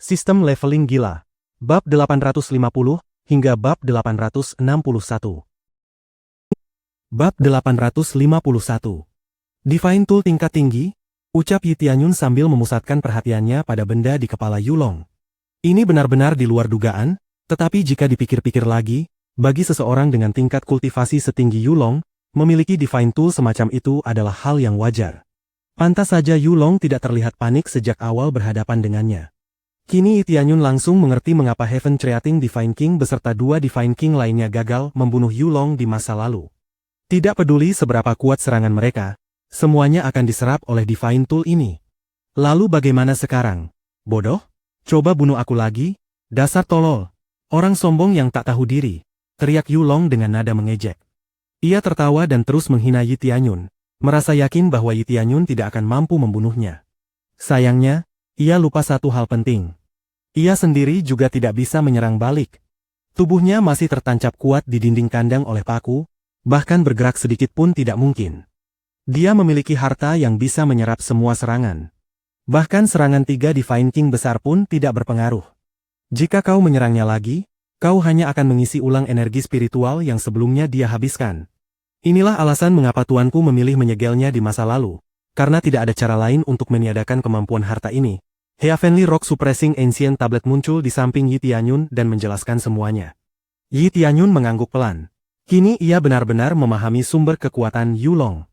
Sistem leveling gila. Bab 850 hingga bab 861. Bab 851. Divine Tool tingkat tinggi, ucap Yi Tianyun sambil memusatkan perhatiannya pada benda di kepala Yulong. Ini benar-benar di luar dugaan, tetapi jika dipikir-pikir lagi, bagi seseorang dengan tingkat kultivasi setinggi Yulong, memiliki Divine Tool semacam itu adalah hal yang wajar. Pantas saja Yulong tidak terlihat panik sejak awal berhadapan dengannya. Kini Yi Tianyun langsung mengerti mengapa Heaven Creating Divine King beserta dua Divine King lainnya gagal membunuh Yulong di masa lalu. Tidak peduli seberapa kuat serangan mereka, semuanya akan diserap oleh Divine Tool ini. Lalu bagaimana sekarang? Bodoh? Coba bunuh aku lagi? Dasar tolol. Orang sombong yang tak tahu diri, teriak Yulong dengan nada mengejek. Ia tertawa dan terus menghina Yi Tianyun, merasa yakin bahwa Yi Tianyun tidak akan mampu membunuhnya. Sayangnya, ia lupa satu hal penting. Ia sendiri juga tidak bisa menyerang balik. Tubuhnya masih tertancap kuat di dinding kandang oleh paku, bahkan bergerak sedikit pun tidak mungkin. Dia memiliki harta yang bisa menyerap semua serangan. Bahkan serangan 3 Divine King besar pun tidak berpengaruh. Jika kau menyerangnya lagi, kau hanya akan mengisi ulang energi spiritual yang sebelumnya dia habiskan. Inilah alasan mengapa tuanku memilih menyegelnya di masa lalu, karena tidak ada cara lain untuk meniadakan kemampuan harta ini. Heavenly Rock Suppressing Ancient Tablet muncul di samping Yi Tianyun dan menjelaskan semuanya. Yi Tianyun mengangguk pelan. Kini ia benar-benar memahami sumber kekuatan Yulong.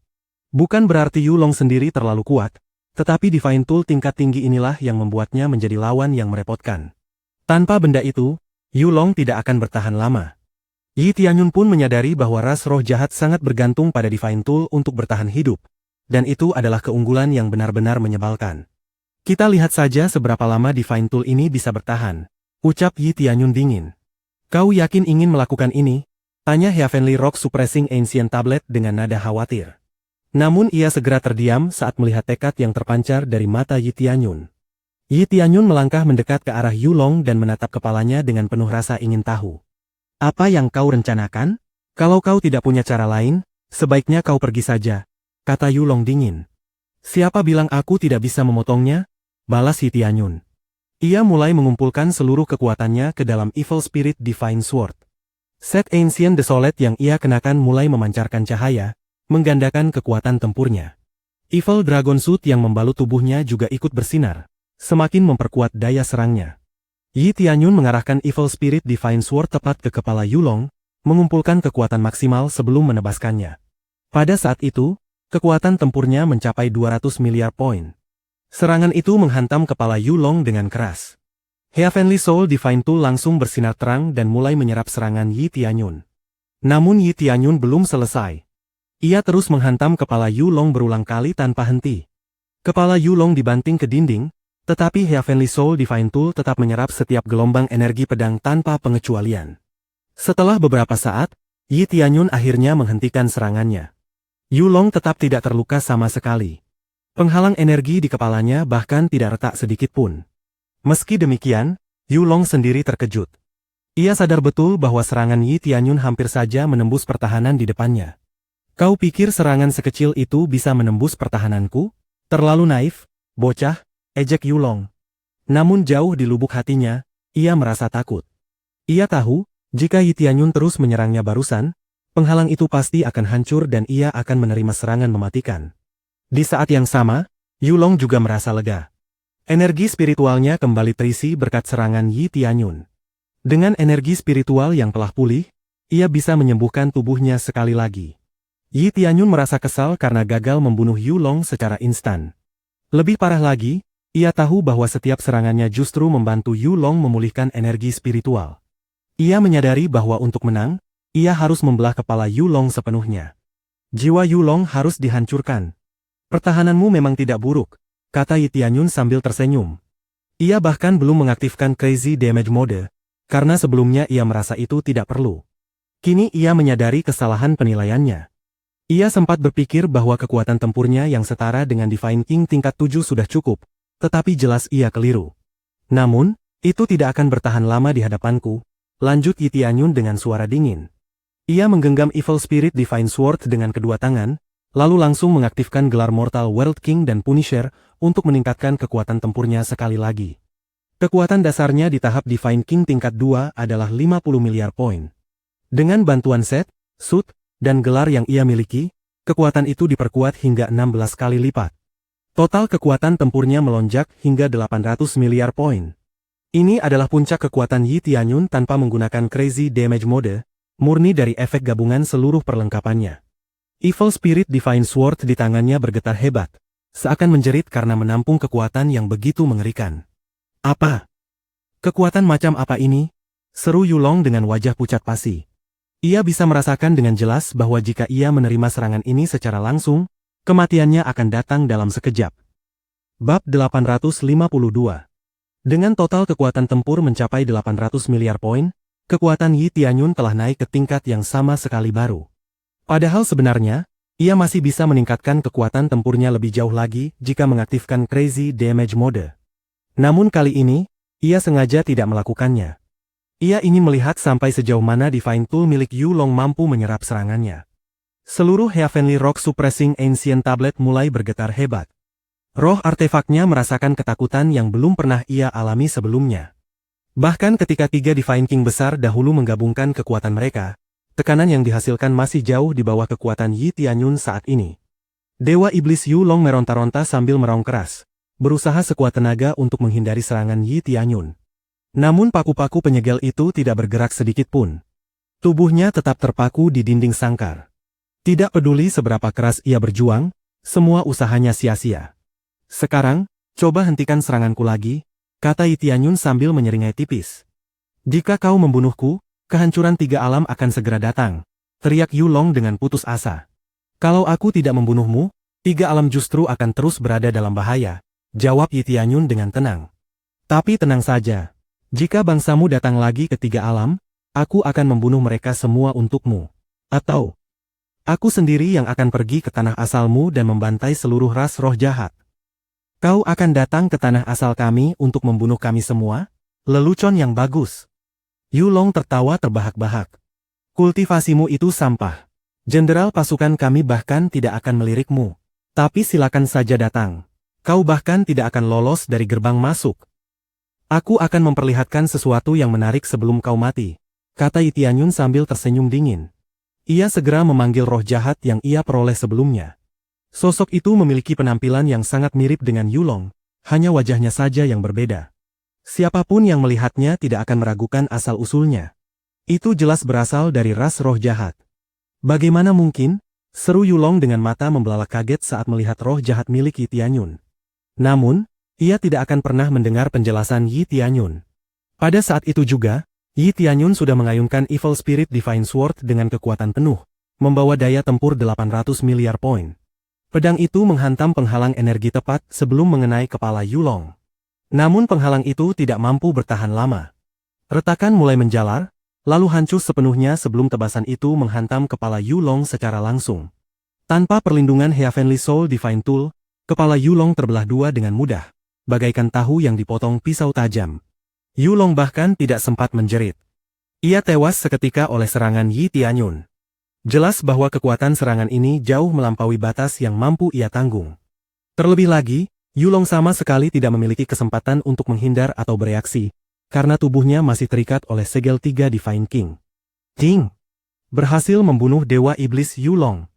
Bukan berarti Yulong sendiri terlalu kuat, tetapi Divine Tool tingkat tinggi inilah yang membuatnya menjadi lawan yang merepotkan. Tanpa benda itu, Yulong tidak akan bertahan lama. Yi Tianyun pun menyadari bahwa ras roh jahat sangat bergantung pada Divine Tool untuk bertahan hidup, dan itu adalah keunggulan yang benar-benar menyebalkan. Kita lihat saja seberapa lama Divine Tool ini bisa bertahan, ucap Yi Tianyun dingin. Kau yakin ingin melakukan ini? Tanya Heavenly Rock Suppressing Ancient Tablet dengan nada khawatir. Namun ia segera terdiam saat melihat tekad yang terpancar dari mata Yi Tianyun. Yi Tianyun melangkah mendekat ke arah Yulong dan menatap kepalanya dengan penuh rasa ingin tahu. Apa yang kau rencanakan? Kalau kau tidak punya cara lain, sebaiknya kau pergi saja, kata Yulong dingin. Siapa bilang aku tidak bisa memotongnya? Balas Yi Tianyun. Ia mulai mengumpulkan seluruh kekuatannya ke dalam Evil Spirit Divine Sword. Set Ancient Desolate yang ia kenakan mulai memancarkan cahaya, menggandakan kekuatan tempurnya. Evil Dragon Suit yang membalut tubuhnya juga ikut bersinar, semakin memperkuat daya serangnya. Yi Tianyun mengarahkan Evil Spirit Divine Sword tepat ke kepala Yulong, mengumpulkan kekuatan maksimal sebelum menebaskannya. Pada saat itu, kekuatan tempurnya mencapai 200 miliar poin. Serangan itu menghantam kepala Yulong dengan keras. Heavenly Soul Divine Tool langsung bersinar terang dan mulai menyerap serangan Yi Tianyun. Namun Yi Tianyun belum selesai. Ia terus menghantam kepala Yulong berulang kali tanpa henti. Kepala Yulong dibanting ke dinding, tetapi Heavenly Soul Divine Tool tetap menyerap setiap gelombang energi pedang tanpa pengecualian. Setelah beberapa saat, Yi Tianyun akhirnya menghentikan serangannya. Yulong tetap tidak terluka sama sekali. Penghalang energi di kepalanya bahkan tidak retak sedikit pun. Meski demikian, Yulong sendiri terkejut. Ia sadar betul bahwa serangan Yi Tianyun hampir saja menembus pertahanan di depannya. Kau pikir serangan sekecil itu bisa menembus pertahananku? Terlalu naif, bocah, ejek Yulong. Namun jauh di lubuk hatinya, ia merasa takut. Ia tahu, jika Yi Tianyun terus menyerangnya barusan, penghalang itu pasti akan hancur dan ia akan menerima serangan mematikan. Di saat yang sama, Yulong juga merasa lega. Energi spiritualnya kembali terisi berkat serangan Yi Tianyun. Dengan energi spiritual yang telah pulih, ia bisa menyembuhkan tubuhnya sekali lagi. Yi Tianyun merasa kesal karena gagal membunuh Yulong secara instan. Lebih parah lagi, ia tahu bahwa setiap serangannya justru membantu Yulong memulihkan energi spiritual. Ia menyadari bahwa untuk menang, ia harus membelah kepala Yulong sepenuhnya. Jiwa Yulong harus dihancurkan. Pertahananmu memang tidak buruk, kata Yi Tianyun sambil tersenyum. Ia bahkan belum mengaktifkan Crazy Damage Mode, karena sebelumnya ia merasa itu tidak perlu. Kini ia menyadari kesalahan penilaiannya. Ia sempat berpikir bahwa kekuatan tempurnya yang setara dengan Divine King tingkat 7 sudah cukup, tetapi jelas ia keliru. Namun, itu tidak akan bertahan lama di hadapanku, lanjut Yi Tianyun dengan suara dingin. Ia menggenggam Evil Spirit Divine Sword dengan kedua tangan, lalu langsung mengaktifkan gelar Mortal World King dan Punisher untuk meningkatkan kekuatan tempurnya sekali lagi. Kekuatan dasarnya di tahap Divine King tingkat 2 adalah 50 miliar poin. Dengan bantuan set, suit, dan gelar yang ia miliki, kekuatan itu diperkuat hingga 16 kali lipat. Total kekuatan tempurnya melonjak hingga 800 miliar poin. Ini adalah puncak kekuatan Yi Tianyun tanpa menggunakan Crazy Damage Mode, murni dari efek gabungan seluruh perlengkapannya. Evil Spirit Divine Sword di tangannya bergetar hebat, seakan menjerit karena menampung kekuatan yang begitu mengerikan. Apa? Kekuatan macam apa ini? Seru Yulong dengan wajah pucat pasi. Ia bisa merasakan dengan jelas bahwa jika ia menerima serangan ini secara langsung, kematiannya akan datang dalam sekejap. Bab 852. Dengan total kekuatan tempur mencapai 800 miliar poin, kekuatan Yi Tianyun telah naik ke tingkat yang sama sekali baru. Padahal sebenarnya, ia masih bisa meningkatkan kekuatan tempurnya lebih jauh lagi jika mengaktifkan Crazy Damage Mode. Namun kali ini, ia sengaja tidak melakukannya. Ia ingin melihat sampai sejauh mana Divine Tool milik Yulong mampu menyerap serangannya. Seluruh Heavenly Rock Suppressing Ancient Tablet mulai bergetar hebat. Roh artefaknya merasakan ketakutan yang belum pernah ia alami sebelumnya. Bahkan ketika 3 Divine King besar dahulu menggabungkan kekuatan mereka, tekanan yang dihasilkan masih jauh di bawah kekuatan Yi Tianyun saat ini. Dewa Iblis Yulong meronta-ronta sambil meraung keras, berusaha sekuat tenaga untuk menghindari serangan Yi Tianyun. Namun paku-paku penyegel itu tidak bergerak sedikit pun. Tubuhnya tetap terpaku di dinding sangkar. Tidak peduli seberapa keras ia berjuang, semua usahanya sia-sia. Sekarang, coba hentikan seranganku lagi, kata Yi Tianyun sambil menyeringai tipis. Jika kau membunuhku, kehancuran 3 alam akan segera datang, teriak Yulong dengan putus asa. Kalau aku tidak membunuhmu, 3 alam justru akan terus berada dalam bahaya, jawab Yi Tianyun dengan tenang. Tapi tenang saja. Jika bangsamu datang lagi ke 3 alam, aku akan membunuh mereka semua untukmu. Atau, aku sendiri yang akan pergi ke tanah asalmu dan membantai seluruh ras roh jahat. Kau akan datang ke tanah asal kami untuk membunuh kami semua? Lelucon yang bagus. Yulong tertawa terbahak-bahak. Kultivasimu itu sampah. Jenderal pasukan kami bahkan tidak akan melirikmu. Tapi silakan saja datang. Kau bahkan tidak akan lolos dari gerbang masuk. Aku akan memperlihatkan sesuatu yang menarik sebelum kau mati, kata Yi Tianyun sambil tersenyum dingin. Ia segera memanggil roh jahat yang ia peroleh sebelumnya. Sosok itu memiliki penampilan yang sangat mirip dengan Yulong, hanya wajahnya saja yang berbeda. Siapapun yang melihatnya tidak akan meragukan asal-usulnya. Itu jelas berasal dari ras roh jahat. Bagaimana mungkin? Seru Yulong dengan mata membelalak kaget saat melihat roh jahat milik Yi Tianyun. Namun, ia tidak akan pernah mendengar penjelasan Yi Tianyun. Pada saat itu juga, Yi Tianyun sudah mengayunkan Evil Spirit Divine Sword dengan kekuatan penuh, membawa daya tempur 800 miliar poin. Pedang itu menghantam penghalang energi tepat sebelum mengenai kepala Yulong. Namun penghalang itu tidak mampu bertahan lama. Retakan mulai menjalar, lalu hancur sepenuhnya sebelum tebasan itu menghantam kepala Yulong secara langsung. Tanpa perlindungan Heavenly Soul Divine Tool, kepala Yulong terbelah dua dengan mudah, bagaikan tahu yang dipotong pisau tajam. Yulong bahkan tidak sempat menjerit. Ia tewas seketika oleh serangan Yi Tianyun. Jelas bahwa kekuatan serangan ini jauh melampaui batas yang mampu ia tanggung. Terlebih lagi, Yulong sama sekali tidak memiliki kesempatan untuk menghindar atau bereaksi, karena tubuhnya masih terikat oleh segel 3 Divine King. Ting! Berhasil membunuh Dewa Iblis Yulong.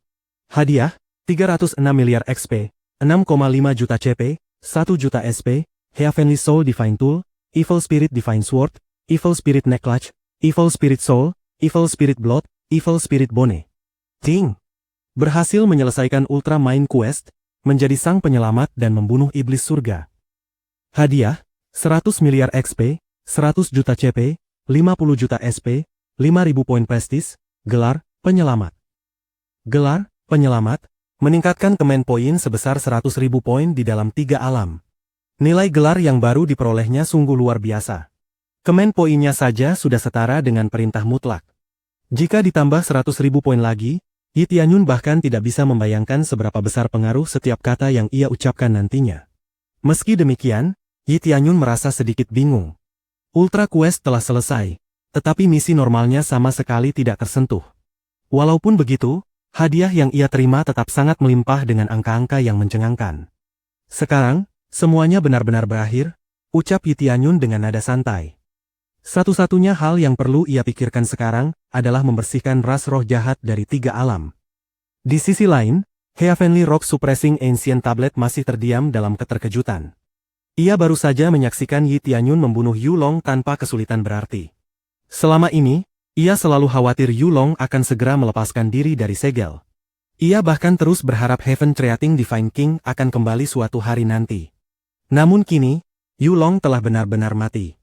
Hadiah, 306 miliar XP, 6,5 juta CP, 1 juta SP, Heavenly Soul Divine Tool, Evil Spirit Divine Sword, Evil Spirit Necklace, Evil Spirit Soul, Evil Spirit Blood, Evil Spirit Bone. Ting! Berhasil menyelesaikan Ultra Mind Quest, menjadi sang penyelamat dan membunuh iblis surga. Hadiah, 100 miliar XP, 100 juta CP, 50 juta SP, 5.000 poin prestis, gelar, penyelamat. Gelar, penyelamat, meningkatkan command poin sebesar 100.000 poin di dalam 3 alam. Nilai gelar yang baru diperolehnya sungguh luar biasa. Command poinnya saja sudah setara dengan perintah mutlak. Jika ditambah 100.000 poin lagi, Yi Tianyun bahkan tidak bisa membayangkan seberapa besar pengaruh setiap kata yang ia ucapkan nantinya. Meski demikian, Yi Tianyun merasa sedikit bingung. Ultra Quest telah selesai, tetapi misi normalnya sama sekali tidak tersentuh. Walaupun begitu, hadiah yang ia terima tetap sangat melimpah dengan angka-angka yang mencengangkan. Sekarang, semuanya benar-benar berakhir, ucap Yi Tianyun dengan nada santai. Satu-satunya hal yang perlu ia pikirkan sekarang adalah membersihkan ras roh jahat dari 3 alam. Di sisi lain, Heavenly Rock Suppressing Ancient Tablet masih terdiam dalam keterkejutan. Ia baru saja menyaksikan Yi Tianyun membunuh Yulong tanpa kesulitan berarti. Selama ini, ia selalu khawatir Yulong akan segera melepaskan diri dari segel. Ia bahkan terus berharap Heaven Treating Divine King akan kembali suatu hari nanti. Namun kini, Yulong telah benar-benar mati.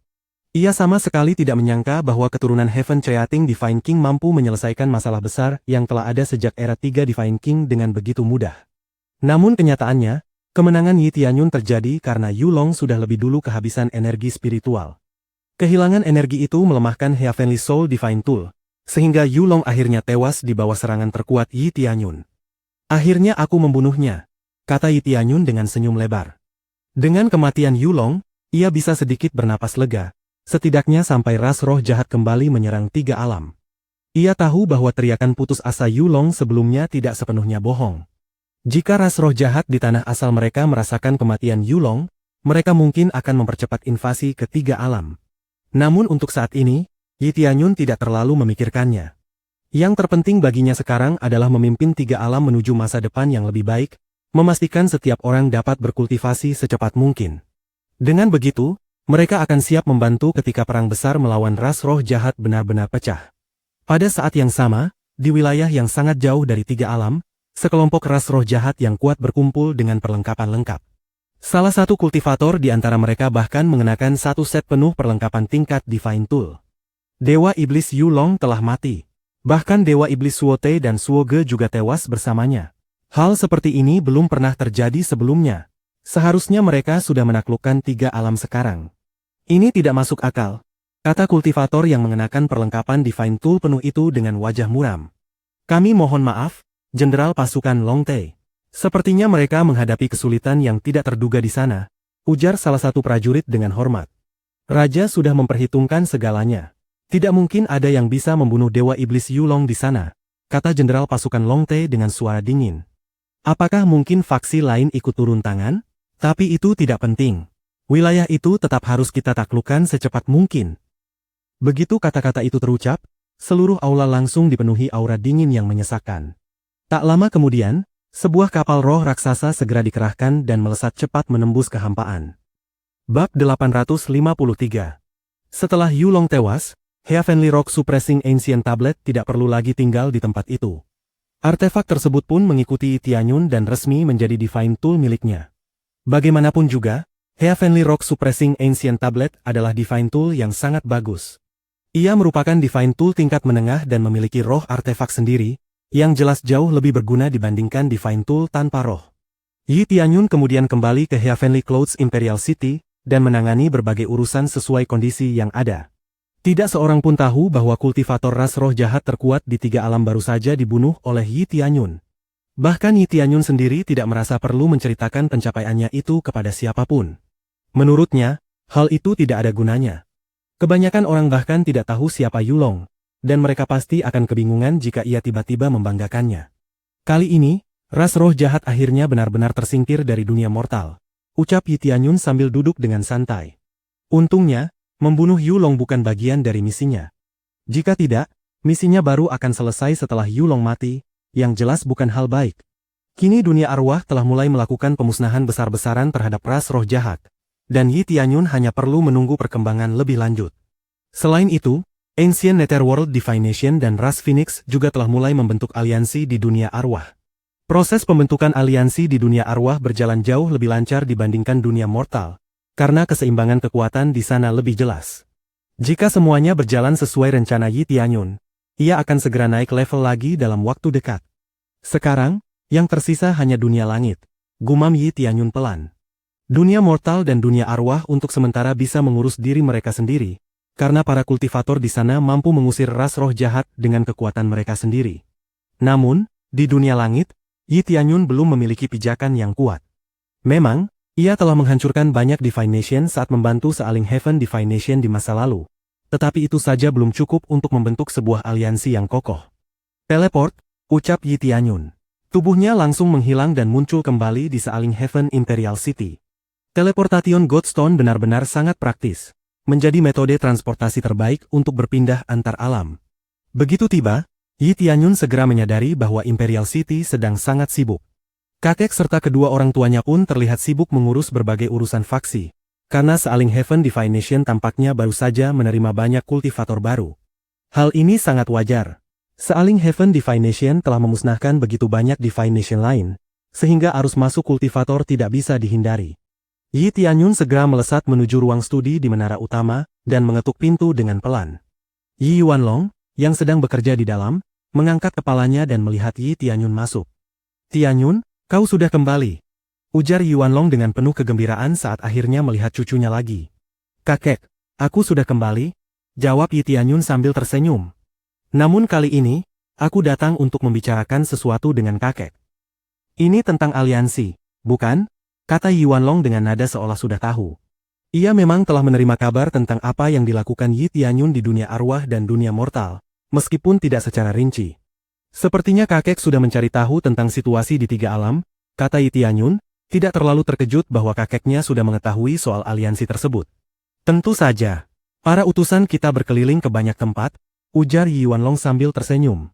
Ia sama sekali tidak menyangka bahwa keturunan Heaven Treating Divine King mampu menyelesaikan masalah besar yang telah ada sejak era 3 Divine King dengan begitu mudah. Namun kenyataannya, kemenangan Yi Tianyun terjadi karena Yulong sudah lebih dulu kehabisan energi spiritual. Kehilangan energi itu melemahkan Heavenly Soul Divine Tool, sehingga Yulong akhirnya tewas di bawah serangan terkuat Yi Tianyun. Akhirnya aku membunuhnya, kata Yi Tianyun dengan senyum lebar. Dengan kematian Yulong, ia bisa sedikit bernapas lega, setidaknya sampai ras roh jahat kembali menyerang 3 alam. Ia tahu bahwa teriakan putus asa Yulong sebelumnya tidak sepenuhnya bohong. Jika ras roh jahat di tanah asal mereka merasakan kematian Yulong, mereka mungkin akan mempercepat invasi ke 3 alam. Namun untuk saat ini, Yi Tianyun tidak terlalu memikirkannya. Yang terpenting baginya sekarang adalah memimpin 3 alam menuju masa depan yang lebih baik, memastikan setiap orang dapat berkultivasi secepat mungkin. Dengan begitu, mereka akan siap membantu ketika perang besar melawan ras roh jahat benar-benar pecah. Pada saat yang sama, di wilayah yang sangat jauh dari 3 alam, sekelompok ras roh jahat yang kuat berkumpul dengan perlengkapan lengkap. Salah satu kultivator di antara mereka bahkan mengenakan 1 set penuh perlengkapan tingkat Divine Tool. Dewa Iblis Yulong telah mati. Bahkan Dewa Iblis Suote dan Suoge juga tewas bersamanya. Hal seperti ini belum pernah terjadi sebelumnya. Seharusnya mereka sudah menaklukkan 3 alam sekarang. Ini tidak masuk akal, kata kultivator yang mengenakan perlengkapan Divine Tool penuh itu dengan wajah muram. Kami mohon maaf, Jenderal Pasukan Longte. Sepertinya mereka menghadapi kesulitan yang tidak terduga di sana, ujar salah satu prajurit dengan hormat. Raja sudah memperhitungkan segalanya. Tidak mungkin ada yang bisa membunuh Dewa Iblis Yulong di sana, kata Jenderal Pasukan Longte dengan suara dingin. Apakah mungkin faksi lain ikut turun tangan? Tapi itu tidak penting. Wilayah itu tetap harus kita taklukkan secepat mungkin. Begitu kata-kata itu terucap, seluruh aula langsung dipenuhi aura dingin yang menyesakkan. Tak lama kemudian, sebuah kapal roh raksasa segera dikerahkan dan melesat cepat menembus kehampaan. Bab 853. Setelah Yulong tewas, Heavenly Rock Suppressing Ancient Tablet tidak perlu lagi tinggal di tempat itu. Artefak tersebut pun mengikuti Yi Tianyun dan resmi menjadi Divine Tool miliknya. Bagaimanapun juga, Heavenly Rock Suppressing Ancient Tablet adalah Divine Tool yang sangat bagus. Ia merupakan Divine Tool tingkat menengah dan memiliki roh artefak sendiri, yang jelas jauh lebih berguna dibandingkan Divine Tool tanpa roh. Yi Tianyun kemudian kembali ke Heavenly Clouds Imperial City, dan menangani berbagai urusan sesuai kondisi yang ada. Tidak seorang pun tahu bahwa kultivator ras roh jahat terkuat di 3 alam baru saja dibunuh oleh Yi Tianyun. Bahkan Yi Tianyun sendiri tidak merasa perlu menceritakan pencapaiannya itu kepada siapapun. Menurutnya, hal itu tidak ada gunanya. Kebanyakan orang bahkan tidak tahu siapa Yulong, dan mereka pasti akan kebingungan jika ia tiba-tiba membanggakannya. Kali ini, ras roh jahat akhirnya benar-benar tersingkir dari dunia mortal, ucap Yi Tianyun sambil duduk dengan santai. Untungnya, membunuh Yulong bukan bagian dari misinya. Jika tidak, misinya baru akan selesai setelah Yulong mati, yang jelas bukan hal baik. Kini dunia arwah telah mulai melakukan pemusnahan besar-besaran terhadap ras roh jahat, dan Yi Tianyun hanya perlu menunggu perkembangan lebih lanjut. Selain itu, Ancient Netherworld Divination dan ras Phoenix juga telah mulai membentuk aliansi di dunia arwah. Proses pembentukan aliansi di dunia arwah berjalan jauh lebih lancar dibandingkan dunia mortal, karena keseimbangan kekuatan di sana lebih jelas. Jika semuanya berjalan sesuai rencana Yi Tianyun, ia akan segera naik level lagi dalam waktu dekat. Sekarang, yang tersisa hanya dunia langit, gumam Yi Tianyun pelan. Dunia mortal dan dunia arwah untuk sementara bisa mengurus diri mereka sendiri, karena para kultivator di sana mampu mengusir ras roh jahat dengan kekuatan mereka sendiri. Namun, di dunia langit, Yi Tianyun belum memiliki pijakan yang kuat. Memang, ia telah menghancurkan banyak Divination saat membantu sealing Heaven Divination di masa lalu. Tetapi itu saja belum cukup untuk membentuk sebuah aliansi yang kokoh. Teleport, ucap Yi Tianyun. Tubuhnya langsung menghilang dan muncul kembali di sealing Heaven Imperial City. Teleportation Godstone benar-benar sangat praktis, menjadi metode transportasi terbaik untuk berpindah antar alam. Begitu tiba, Yi Tianyun segera menyadari bahwa Imperial City sedang sangat sibuk. Kakek serta kedua orang tuanya pun terlihat sibuk mengurus berbagai urusan faksi, karena Sealing Heaven Divination tampaknya baru saja menerima banyak kultivator baru. Hal ini sangat wajar. Sealing Heaven Divination telah memusnahkan begitu banyak Divination lain, sehingga arus masuk kultivator tidak bisa dihindari. Yi Tianyun segera melesat menuju ruang studi di menara utama, dan mengetuk pintu dengan pelan. Yi Yuanlong, yang sedang bekerja di dalam, mengangkat kepalanya dan melihat Yi Tianyun masuk. "Tianyun, kau sudah kembali," ujar Yi Yuanlong dengan penuh kegembiraan saat akhirnya melihat cucunya lagi. "Kakek, aku sudah kembali," jawab Yi Tianyun sambil tersenyum. "Namun kali ini, aku datang untuk membicarakan sesuatu dengan kakek. Ini tentang aliansi, bukan?" kata Yi Yuanlong dengan nada seolah sudah tahu. Ia memang telah menerima kabar tentang apa yang dilakukan Yi Tianyun di dunia arwah dan dunia mortal, meskipun tidak secara rinci. "Sepertinya kakek sudah mencari tahu tentang situasi di tiga alam," kata Yi Tianyun, tidak terlalu terkejut bahwa kakeknya sudah mengetahui soal aliansi tersebut. "Tentu saja. Para utusan kita berkeliling ke banyak tempat," ujar Yi Yuanlong sambil tersenyum.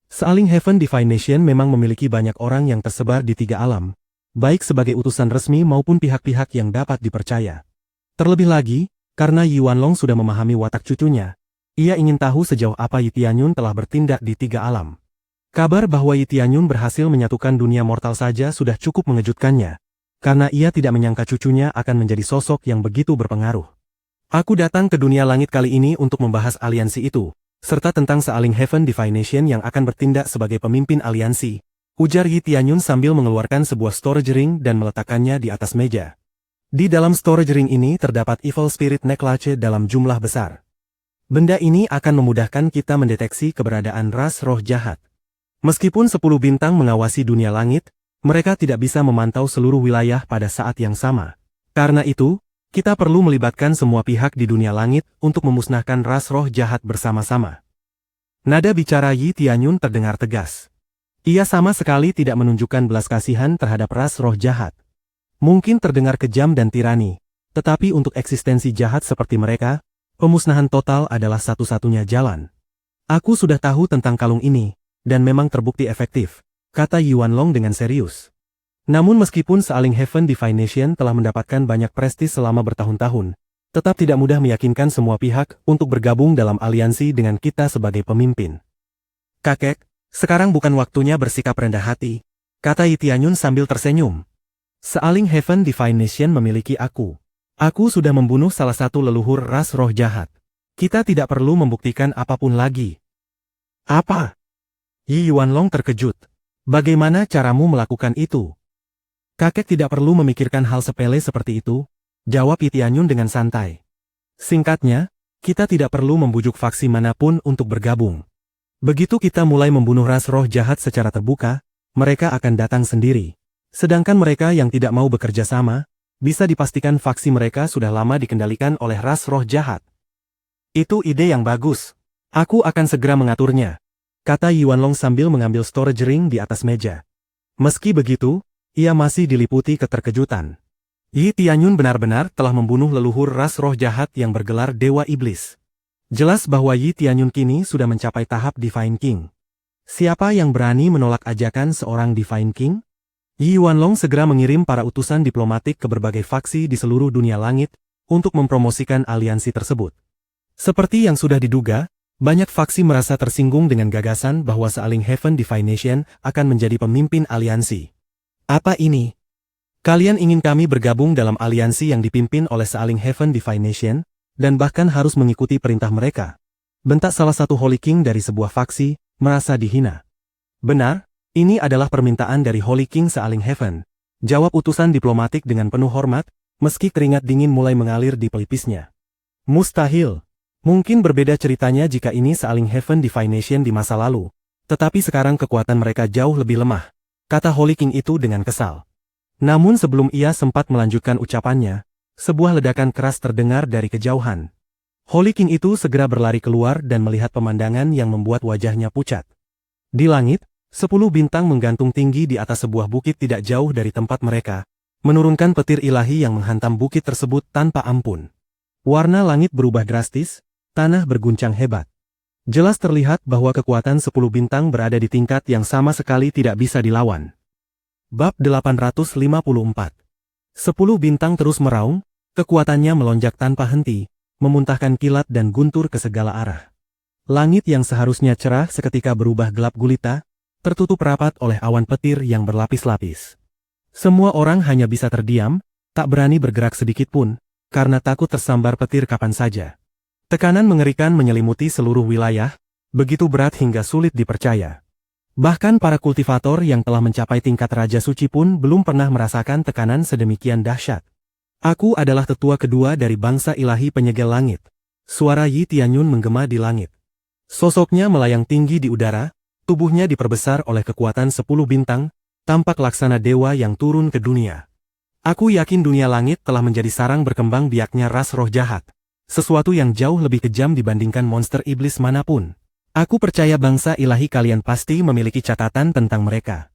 Sealing Heaven Divination memang memiliki banyak orang yang tersebar di tiga alam, baik sebagai utusan resmi maupun pihak-pihak yang dapat dipercaya. Terlebih lagi, karena Yi Yuanlong sudah memahami watak cucunya, ia ingin tahu sejauh apa Yi Tianyun telah bertindak di tiga alam. Kabar bahwa Yi Tianyun berhasil menyatukan dunia mortal saja sudah cukup mengejutkannya, karena ia tidak menyangka cucunya akan menjadi sosok yang begitu berpengaruh. "Aku datang ke dunia langit kali ini untuk membahas aliansi itu, serta tentang Sealing Heaven Divination yang akan bertindak sebagai pemimpin aliansi," ujar Yi Tianyun sambil mengeluarkan sebuah storage ring dan meletakkannya di atas meja. Di dalam storage ring ini terdapat Evil Spirit Necklace dalam jumlah besar. Benda ini akan memudahkan kita mendeteksi keberadaan ras roh jahat. Meskipun 10 bintang mengawasi dunia langit, mereka tidak bisa memantau seluruh wilayah pada saat yang sama. Karena itu, kita perlu melibatkan semua pihak di dunia langit untuk memusnahkan ras roh jahat bersama-sama. Nada bicara Yi Tianyun terdengar tegas. Ia sama sekali tidak menunjukkan belas kasihan terhadap ras roh jahat. Mungkin terdengar kejam dan tirani, tetapi untuk eksistensi jahat seperti mereka, pemusnahan total adalah satu-satunya jalan. "Aku sudah tahu tentang kalung ini, dan memang terbukti efektif," kata Yi Yuanlong dengan serius. "Namun meskipun Sealing Heaven Divination telah mendapatkan banyak prestis selama bertahun-tahun, tetap tidak mudah meyakinkan semua pihak untuk bergabung dalam aliansi dengan kita sebagai pemimpin. Kakek, sekarang bukan waktunya bersikap rendah hati," kata Yi Tianyun sambil tersenyum. "Sealing Heaven Divination memiliki aku. Aku sudah membunuh salah satu leluhur ras roh jahat. Kita tidak perlu membuktikan apapun lagi." "Apa?" Yi Yuanlong terkejut. "Bagaimana caramu melakukan itu?" "Kakek tidak perlu memikirkan hal sepele seperti itu," jawab Yi Tianyun dengan santai. "Singkatnya, kita tidak perlu membujuk faksi manapun untuk bergabung. Begitu kita mulai membunuh ras roh jahat secara terbuka, mereka akan datang sendiri. Sedangkan mereka yang tidak mau bekerja sama, bisa dipastikan faksi mereka sudah lama dikendalikan oleh ras roh jahat." "Itu ide yang bagus. Aku akan segera mengaturnya," kata Yi Yuanlong sambil mengambil storage ring di atas meja. Meski begitu, ia masih diliputi keterkejutan. Yi Tianyun benar-benar telah membunuh leluhur ras roh jahat yang bergelar Dewa Iblis. Jelas bahwa Yi Tianyun kini sudah mencapai tahap Divine King. Siapa yang berani menolak ajakan seorang Divine King? Yi Yuanlong segera mengirim para utusan diplomatik ke berbagai faksi di seluruh dunia langit untuk mempromosikan aliansi tersebut. Seperti yang sudah diduga, banyak faksi merasa tersinggung dengan gagasan bahwa Sealing Heaven Divination akan menjadi pemimpin aliansi. "Apa ini? Kalian ingin kami bergabung dalam aliansi yang dipimpin oleh Sealing Heaven Divination, dan bahkan harus mengikuti perintah mereka?" bentak salah satu Holy King dari sebuah faksi, merasa dihina. "Benar, ini adalah permintaan dari Holy King Sealing Heaven," jawab utusan diplomatik dengan penuh hormat, meski keringat dingin mulai mengalir di pelipisnya. "Mustahil. Mungkin berbeda ceritanya jika ini Sealing Heaven Divination di masa lalu, tetapi sekarang kekuatan mereka jauh lebih lemah," kata Holy King itu dengan kesal. Namun sebelum ia sempat melanjutkan ucapannya, sebuah ledakan keras terdengar dari kejauhan. Holy King itu segera berlari keluar dan melihat pemandangan yang membuat wajahnya pucat. Di langit, 10 bintang menggantung tinggi di atas sebuah bukit tidak jauh dari tempat mereka, menurunkan petir ilahi yang menghantam bukit tersebut tanpa ampun. Warna langit berubah drastis, tanah berguncang hebat. Jelas terlihat bahwa kekuatan 10 bintang berada di tingkat yang sama sekali tidak bisa dilawan. Bab 854. 10 bintang terus meraung, kekuatannya melonjak tanpa henti, memuntahkan kilat dan guntur ke segala arah. Langit yang seharusnya cerah seketika berubah gelap gulita, tertutup rapat oleh awan petir yang berlapis-lapis. Semua orang hanya bisa terdiam, tak berani bergerak sedikit pun, karena takut tersambar petir kapan saja. Tekanan mengerikan menyelimuti seluruh wilayah, begitu berat hingga sulit dipercaya. Bahkan para kultivator yang telah mencapai tingkat Raja Suci pun belum pernah merasakan tekanan sedemikian dahsyat. Aku adalah tetua kedua dari bangsa ilahi penyegel langit. Suara Yi Tianyun menggema di langit. Sosoknya melayang tinggi di udara, tubuhnya diperbesar oleh kekuatan 10 bintang, tampak laksana dewa yang turun ke dunia. Aku yakin dunia langit telah menjadi sarang berkembang biaknya ras roh jahat. Sesuatu yang jauh lebih kejam dibandingkan monster iblis manapun. Aku percaya bangsa ilahi kalian pasti memiliki catatan tentang mereka.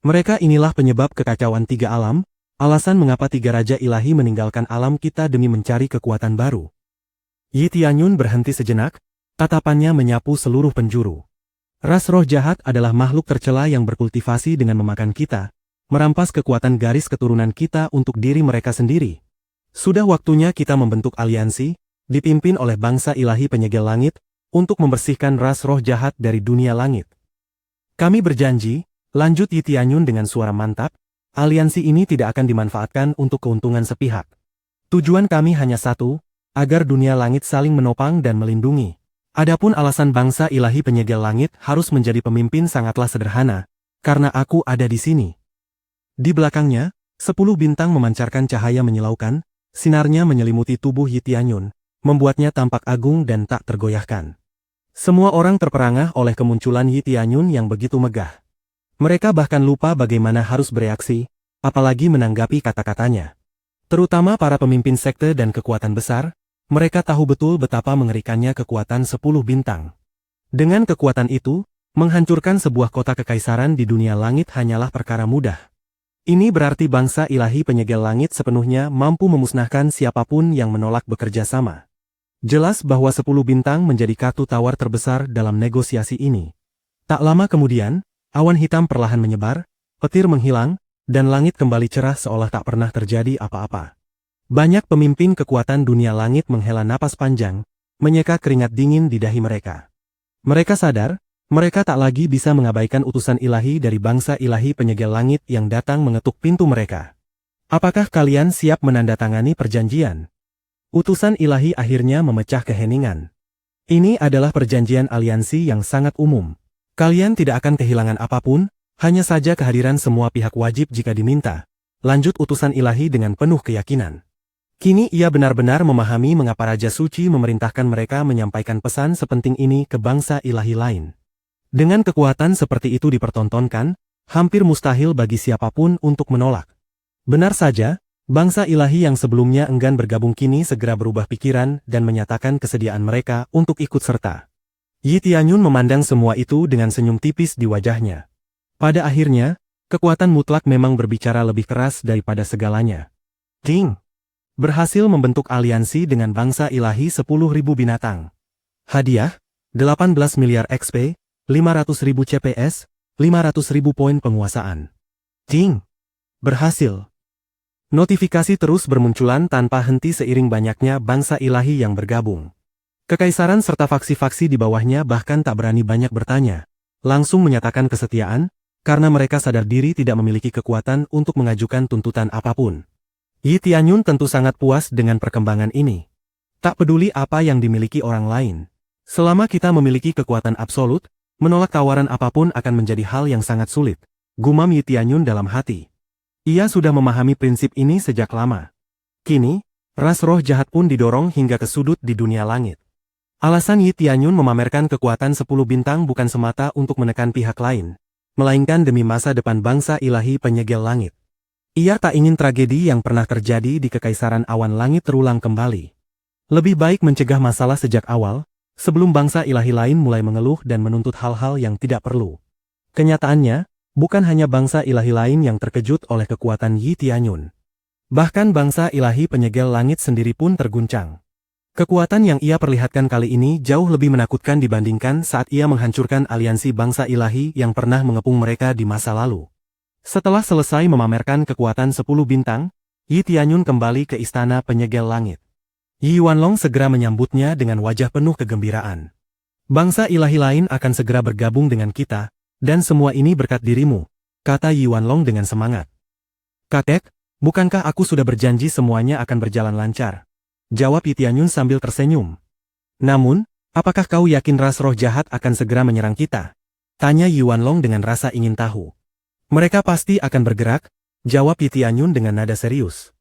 Mereka inilah penyebab kekacauan 3 alam, alasan mengapa 3 raja ilahi meninggalkan alam kita demi mencari kekuatan baru. Yi Tianyun berhenti sejenak, tatapannya menyapu seluruh penjuru. Ras roh jahat adalah makhluk tercela yang berkultivasi dengan memakan kita, merampas kekuatan garis keturunan kita untuk diri mereka sendiri. Sudah waktunya kita membentuk aliansi, dipimpin oleh bangsa ilahi penyegel langit, untuk membersihkan ras roh jahat dari dunia langit. Kami berjanji, lanjut Yi Tianyun dengan suara mantap, aliansi ini tidak akan dimanfaatkan untuk keuntungan sepihak. Tujuan kami hanya satu, agar dunia langit saling menopang dan melindungi. Adapun alasan bangsa ilahi penyegel langit harus menjadi pemimpin sangatlah sederhana, karena aku ada di sini. Di belakangnya, 10 bintang memancarkan cahaya menyilaukan, sinarnya menyelimuti tubuh Yi Tianyun, membuatnya tampak agung dan tak tergoyahkan. Semua orang terperangah oleh kemunculan Yi Tianyun yang begitu megah. Mereka bahkan lupa bagaimana harus bereaksi, apalagi menanggapi kata-katanya. Terutama para pemimpin sekte dan kekuatan besar, mereka tahu betul betapa mengerikannya kekuatan 10 bintang. Dengan kekuatan itu, menghancurkan sebuah kota kekaisaran di dunia langit hanyalah perkara mudah. Ini berarti bangsa ilahi penyegel langit sepenuhnya mampu memusnahkan siapapun yang menolak bekerja sama. Jelas bahwa 10 bintang menjadi kartu tawar terbesar dalam negosiasi ini. Tak lama kemudian, awan hitam perlahan menyebar, petir menghilang, dan langit kembali cerah seolah tak pernah terjadi apa-apa. Banyak pemimpin kekuatan dunia langit menghela napas panjang, menyeka keringat dingin di dahi mereka. Mereka sadar, mereka tak lagi bisa mengabaikan utusan ilahi dari bangsa ilahi penyegel langit yang datang mengetuk pintu mereka. Apakah kalian siap menandatangani perjanjian? Utusan ilahi akhirnya memecah keheningan. Ini adalah perjanjian aliansi yang sangat umum. Kalian tidak akan kehilangan apapun, hanya saja kehadiran semua pihak wajib jika diminta. Lanjut utusan ilahi dengan penuh keyakinan. Kini ia benar-benar memahami mengapa Raja Suci memerintahkan mereka menyampaikan pesan sepenting ini ke bangsa ilahi lain. Dengan kekuatan seperti itu dipertontonkan, hampir mustahil bagi siapapun untuk menolak. Benar saja, bangsa ilahi yang sebelumnya enggan bergabung kini segera berubah pikiran dan menyatakan kesediaan mereka untuk ikut serta. Yi Tianyun memandang semua itu dengan senyum tipis di wajahnya. Pada akhirnya, kekuatan mutlak memang berbicara lebih keras daripada segalanya. King berhasil membentuk aliansi dengan bangsa ilahi 10.000 binatang. Hadiah, 18 miliar XP, 500.000 CPS, 500.000 poin penguasaan. King berhasil. Notifikasi terus bermunculan tanpa henti seiring banyaknya bangsa ilahi yang bergabung. Kekaisaran serta faksi-faksi di bawahnya bahkan tak berani banyak bertanya, langsung menyatakan kesetiaan, karena mereka sadar diri tidak memiliki kekuatan untuk mengajukan tuntutan apapun. Yi Tianyun tentu sangat puas dengan perkembangan ini. Tak peduli apa yang dimiliki orang lain. Selama kita memiliki kekuatan absolut, menolak tawaran apapun akan menjadi hal yang sangat sulit, gumam Yi Tianyun dalam hati. Ia sudah memahami prinsip ini sejak lama. Kini, ras roh jahat pun didorong hingga ke sudut di dunia langit. Alasan Yi Tianyun memamerkan kekuatan 10 bintang bukan semata untuk menekan pihak lain, melainkan demi masa depan bangsa ilahi penyegel langit. Ia tak ingin tragedi yang pernah terjadi di Kekaisaran Awan Langit terulang kembali. Lebih baik mencegah masalah sejak awal, sebelum bangsa ilahi lain mulai mengeluh dan menuntut hal-hal yang tidak perlu. Kenyataannya, bukan hanya bangsa ilahi lain yang terkejut oleh kekuatan Yi Tianyun. Bahkan bangsa ilahi penyegel langit sendiri pun terguncang. Kekuatan yang ia perlihatkan kali ini jauh lebih menakutkan dibandingkan saat ia menghancurkan aliansi bangsa ilahi yang pernah mengepung mereka di masa lalu. Setelah selesai memamerkan kekuatan 10 bintang, Yi Tianyun kembali ke istana penyegel langit. Yi Yuanlong segera menyambutnya dengan wajah penuh kegembiraan. Bangsa ilahi lain akan segera bergabung dengan kita, dan semua ini berkat dirimu, kata Yi Yuanlong dengan semangat. Kakek, bukankah aku sudah berjanji semuanya akan berjalan lancar? Jawab Yi Tianyun sambil tersenyum. Namun, apakah kau yakin ras roh jahat akan segera menyerang kita? Tanya Yi Yuanlong dengan rasa ingin tahu. Mereka pasti akan bergerak, jawab Yi Tianyun dengan nada serius.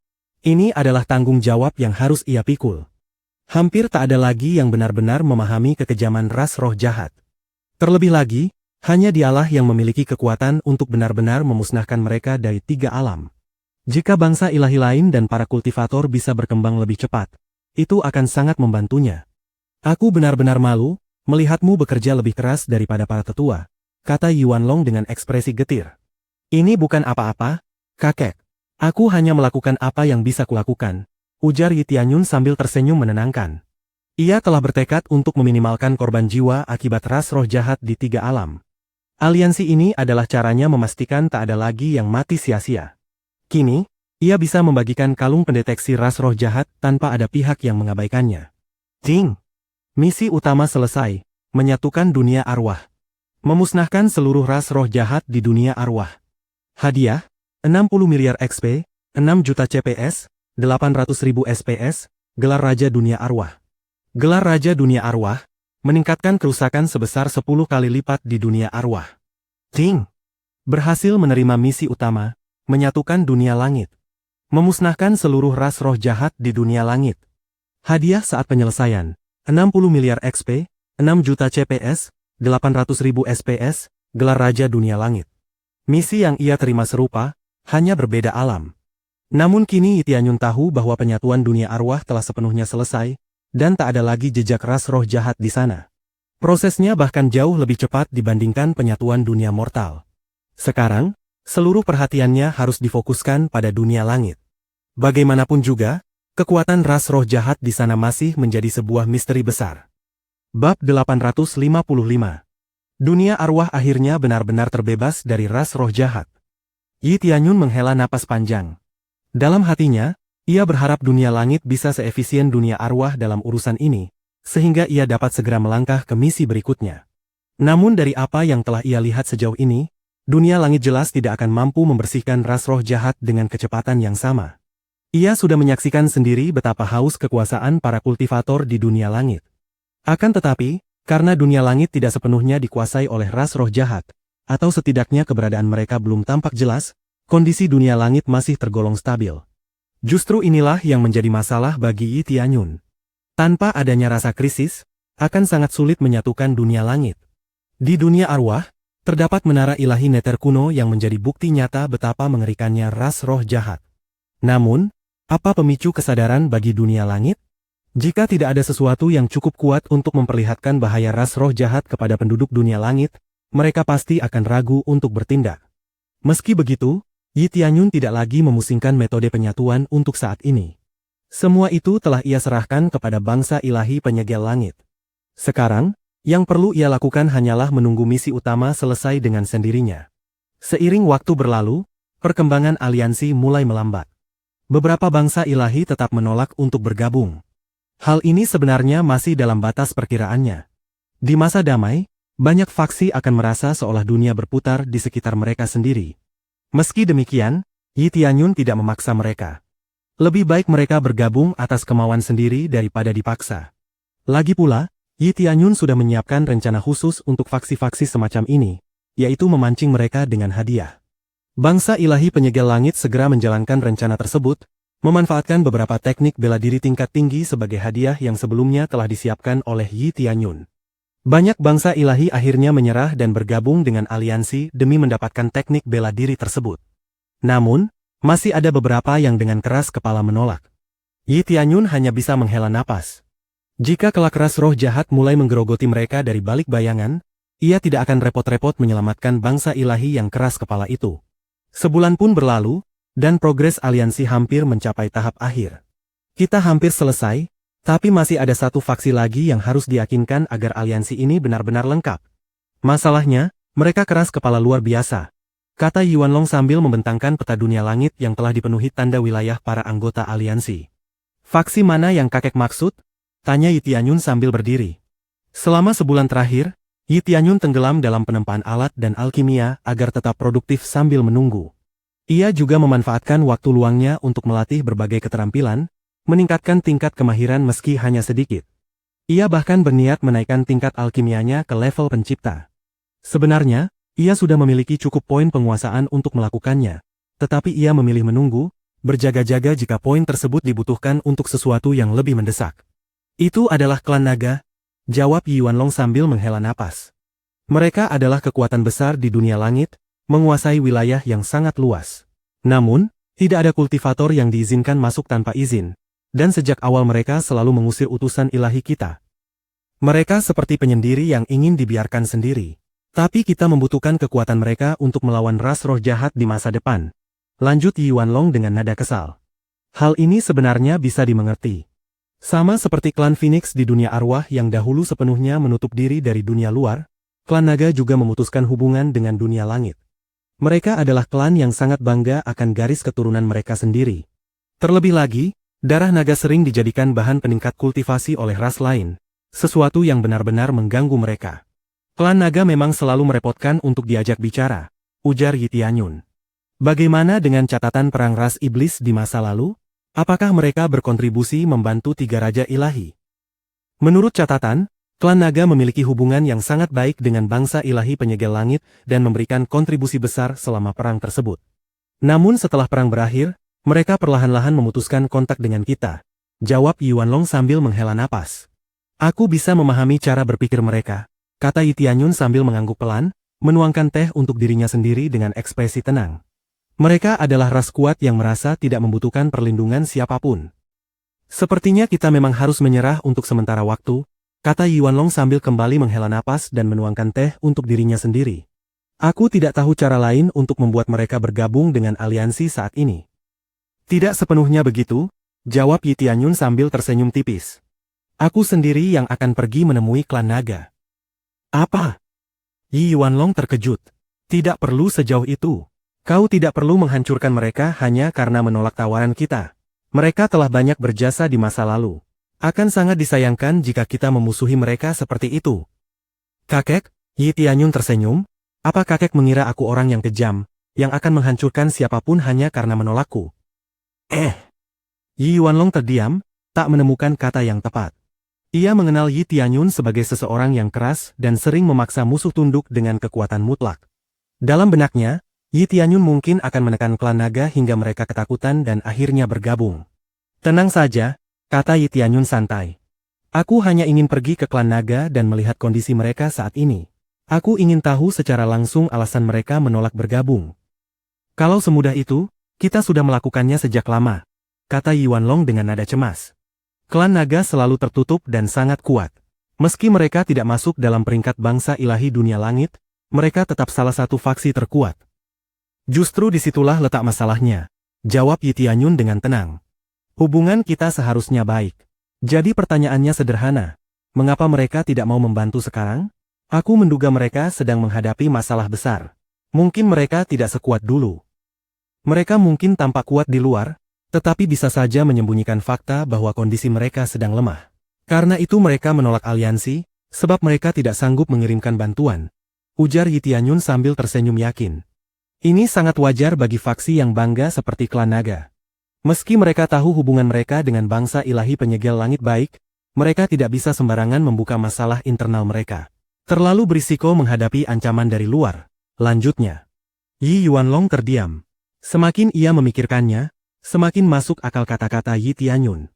Ini adalah tanggung jawab yang harus ia pikul. Hampir tak ada lagi yang benar-benar memahami kekejaman ras roh jahat. Terlebih lagi, hanya dialah yang memiliki kekuatan untuk benar-benar memusnahkan mereka dari 3 alam. Jika bangsa ilahi lain dan para kultivator bisa berkembang lebih cepat, itu akan sangat membantunya. Aku benar-benar malu, melihatmu bekerja lebih keras daripada para tetua, kata Yi Yuanlong dengan ekspresi getir. Ini bukan apa-apa, kakek. Aku hanya melakukan apa yang bisa kulakukan, ujar Yi Tianyun sambil tersenyum menenangkan. Ia telah bertekad untuk meminimalkan korban jiwa akibat ras roh jahat di 3 alam. Aliansi ini adalah caranya memastikan tak ada lagi yang mati sia-sia. Kini, ia bisa membagikan kalung pendeteksi ras roh jahat tanpa ada pihak yang mengabaikannya. Ding! Misi utama selesai, menyatukan dunia arwah. Memusnahkan seluruh ras roh jahat di dunia arwah. Hadiah, 60 miliar XP, 6 juta CPS, 800.000 SPS, gelar Raja Dunia Arwah. Gelar Raja Dunia Arwah, meningkatkan kerusakan sebesar 10 kali lipat di dunia arwah. Ding! Berhasil menerima misi utama, menyatukan dunia langit. Memusnahkan seluruh ras roh jahat di dunia langit. Hadiah saat penyelesaian, 60 miliar XP, 6 juta CPS, 800.000 SPS, gelar Raja Dunia Langit. Misi yang ia terima serupa, hanya berbeda alam. Namun kini Yi Tianyun tahu bahwa penyatuan dunia arwah telah sepenuhnya selesai, dan tak ada lagi jejak ras roh jahat di sana. Prosesnya bahkan jauh lebih cepat dibandingkan penyatuan dunia mortal. Sekarang, seluruh perhatiannya harus difokuskan pada dunia langit. Bagaimanapun juga, kekuatan ras roh jahat di sana masih menjadi sebuah misteri besar. Bab 855. Dunia arwah akhirnya benar-benar terbebas dari ras roh jahat. Yi Tianyun menghela napas panjang. Dalam hatinya, ia berharap dunia langit bisa seefisien dunia arwah dalam urusan ini, sehingga ia dapat segera melangkah ke misi berikutnya. Namun dari apa yang telah ia lihat sejauh ini, dunia langit jelas tidak akan mampu membersihkan ras roh jahat dengan kecepatan yang sama. Ia sudah menyaksikan sendiri betapa haus kekuasaan para kultivator di dunia langit. Akan tetapi, karena dunia langit tidak sepenuhnya dikuasai oleh ras roh jahat, atau setidaknya keberadaan mereka belum tampak jelas, kondisi dunia langit masih tergolong stabil. Justru inilah yang menjadi masalah bagi Yi Tianyun. Tanpa adanya rasa krisis, akan sangat sulit menyatukan dunia langit. Di dunia arwah, terdapat menara ilahi Nether kuno yang menjadi bukti nyata betapa mengerikannya ras roh jahat. Namun, apa pemicu kesadaran bagi dunia langit? Jika tidak ada sesuatu yang cukup kuat untuk memperlihatkan bahaya ras roh jahat kepada penduduk dunia langit, mereka pasti akan ragu untuk bertindak. Meski begitu, Yi Tianyun tidak lagi memusingkan metode penyatuan untuk saat ini. Semua itu telah ia serahkan kepada bangsa ilahi penyegel langit. Sekarang, yang perlu ia lakukan hanyalah menunggu misi utama selesai dengan sendirinya. Seiring waktu berlalu, perkembangan aliansi mulai melambat. Beberapa bangsa ilahi tetap menolak untuk bergabung. Hal ini sebenarnya masih dalam batas perkiraannya. Di masa damai, banyak faksi akan merasa seolah dunia berputar di sekitar mereka sendiri. Meski demikian, Yi Tianyun tidak memaksa mereka. Lebih baik mereka bergabung atas kemauan sendiri daripada dipaksa. Lagi pula, Yi Tianyun sudah menyiapkan rencana khusus untuk faksi-faksi semacam ini, yaitu memancing mereka dengan hadiah. Bangsa ilahi penyegel langit segera menjalankan rencana tersebut, memanfaatkan beberapa teknik bela diri tingkat tinggi sebagai hadiah yang sebelumnya telah disiapkan oleh Yi Tianyun. Banyak bangsa ilahi akhirnya menyerah dan bergabung dengan aliansi demi mendapatkan teknik bela diri tersebut. Namun, masih ada beberapa yang dengan keras kepala menolak. Yi Tianyun hanya bisa menghela napas. Jika kelak ras roh jahat mulai menggerogoti mereka dari balik bayangan, ia tidak akan repot-repot menyelamatkan bangsa ilahi yang keras kepala itu. Sebulan pun berlalu, dan progres aliansi hampir mencapai tahap akhir. Kita hampir selesai, tapi masih ada satu faksi lagi yang harus diyakinkan agar aliansi ini benar-benar lengkap. Masalahnya, mereka keras kepala luar biasa, kata Yuanlong sambil membentangkan peta dunia langit yang telah dipenuhi tanda wilayah para anggota aliansi. Faksi mana yang kakek maksud? Tanya Yi Tianyun sambil berdiri. Selama sebulan terakhir, Yi Tianyun tenggelam dalam penempaan alat dan alkimia agar tetap produktif sambil menunggu. Ia juga memanfaatkan waktu luangnya untuk melatih berbagai keterampilan, meningkatkan tingkat kemahiran meski hanya sedikit. Ia bahkan berniat menaikkan tingkat alkimianya ke level pencipta. Sebenarnya, ia sudah memiliki cukup poin penguasaan untuk melakukannya, tetapi ia memilih menunggu, berjaga-jaga jika poin tersebut dibutuhkan untuk sesuatu yang lebih mendesak. Itu adalah klan naga, jawab Yuanlong sambil menghela napas. Mereka adalah kekuatan besar di dunia langit, menguasai wilayah yang sangat luas. Namun, tidak ada kultivator yang diizinkan masuk tanpa izin, dan sejak awal mereka selalu mengusir utusan ilahi kita. Mereka seperti penyendiri yang ingin dibiarkan sendiri. Tapi kita membutuhkan kekuatan mereka untuk melawan ras roh jahat di masa depan. Lanjut Yuanlong dengan nada kesal. Hal ini sebenarnya bisa dimengerti. Sama seperti klan Phoenix di dunia arwah yang dahulu sepenuhnya menutup diri dari dunia luar, klan naga juga memutuskan hubungan dengan dunia langit. Mereka adalah klan yang sangat bangga akan garis keturunan mereka sendiri. Terlebih lagi, darah naga sering dijadikan bahan peningkat kultivasi oleh ras lain, sesuatu yang benar-benar mengganggu mereka. Klan naga memang selalu merepotkan untuk diajak bicara, ujar Yi Tianyun. Bagaimana dengan catatan perang ras iblis di masa lalu? Apakah mereka berkontribusi membantu tiga raja ilahi? Menurut catatan, klan naga memiliki hubungan yang sangat baik dengan bangsa ilahi penyegel langit dan memberikan kontribusi besar selama perang tersebut. Namun setelah perang berakhir, mereka perlahan-lahan memutuskan kontak dengan kita, jawab Yuanlong sambil menghela napas. Aku bisa memahami cara berpikir mereka, kata Yi Tianyun sambil mengangguk pelan, menuangkan teh untuk dirinya sendiri dengan ekspresi tenang. Mereka adalah ras kuat yang merasa tidak membutuhkan perlindungan siapapun. Sepertinya kita memang harus menyerah untuk sementara waktu, kata Yuanlong sambil kembali menghela napas dan menuangkan teh untuk dirinya sendiri. Aku tidak tahu cara lain untuk membuat mereka bergabung dengan aliansi saat ini. Tidak sepenuhnya begitu, jawab Yi Tianyun sambil tersenyum tipis. Aku sendiri yang akan pergi menemui klan naga. Apa? Yi Yuanlong terkejut. Tidak perlu sejauh itu. Kau tidak perlu menghancurkan mereka hanya karena menolak tawaran kita. Mereka telah banyak berjasa di masa lalu. Akan sangat disayangkan jika kita memusuhi mereka seperti itu. Kakek, Yi Tianyun tersenyum. Apa kakek mengira aku orang yang kejam, yang akan menghancurkan siapapun hanya karena menolakku? Yi Yuanlong terdiam, tak menemukan kata yang tepat. Ia mengenal Yi Tianyun sebagai seseorang yang keras dan sering memaksa musuh tunduk dengan kekuatan mutlak. Dalam benaknya, Yi Tianyun mungkin akan menekan klan naga hingga mereka ketakutan dan akhirnya bergabung. Tenang saja, kata Yi Tianyun santai. Aku hanya ingin pergi ke klan naga dan melihat kondisi mereka saat ini. Aku ingin tahu secara langsung alasan mereka menolak bergabung. Kalau semudah itu, kita sudah melakukannya sejak lama, kata Yuanlong dengan nada cemas. Klan naga selalu tertutup dan sangat kuat. Meski mereka tidak masuk dalam peringkat bangsa ilahi dunia langit, mereka tetap salah satu faksi terkuat. Justru disitulah letak masalahnya, jawab Yi Tianyun dengan tenang. Hubungan kita seharusnya baik. Jadi pertanyaannya sederhana, mengapa mereka tidak mau membantu sekarang? Aku menduga mereka sedang menghadapi masalah besar. Mungkin mereka tidak sekuat dulu. Mereka mungkin tampak kuat di luar, tetapi bisa saja menyembunyikan fakta bahwa kondisi mereka sedang lemah. Karena itu mereka menolak aliansi, sebab mereka tidak sanggup mengirimkan bantuan, ujar Yi Tianyun sambil tersenyum yakin. Ini sangat wajar bagi faksi yang bangga seperti klan naga. Meski mereka tahu hubungan mereka dengan bangsa ilahi penyegel langit baik, mereka tidak bisa sembarangan membuka masalah internal mereka. Terlalu berisiko menghadapi ancaman dari luar, lanjutnya. Yi Yuanlong terdiam. Semakin ia memikirkannya, semakin masuk akal kata-kata Yi Tianyun.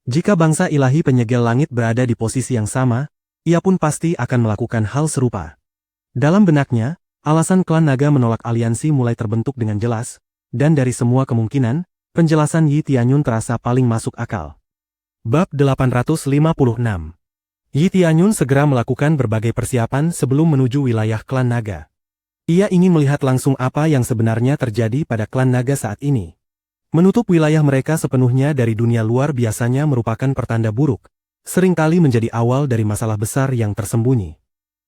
Jika bangsa ilahi penyegel langit berada di posisi yang sama, ia pun pasti akan melakukan hal serupa. Dalam benaknya, alasan klan naga menolak aliansi mulai terbentuk dengan jelas, dan dari semua kemungkinan, penjelasan Yi Tianyun terasa paling masuk akal. Bab 856. Yi Tianyun segera melakukan berbagai persiapan sebelum menuju wilayah klan naga. Ia ingin melihat langsung apa yang sebenarnya terjadi pada klan naga saat ini. Menutup wilayah mereka sepenuhnya dari dunia luar biasanya merupakan pertanda buruk, seringkali menjadi awal dari masalah besar yang tersembunyi.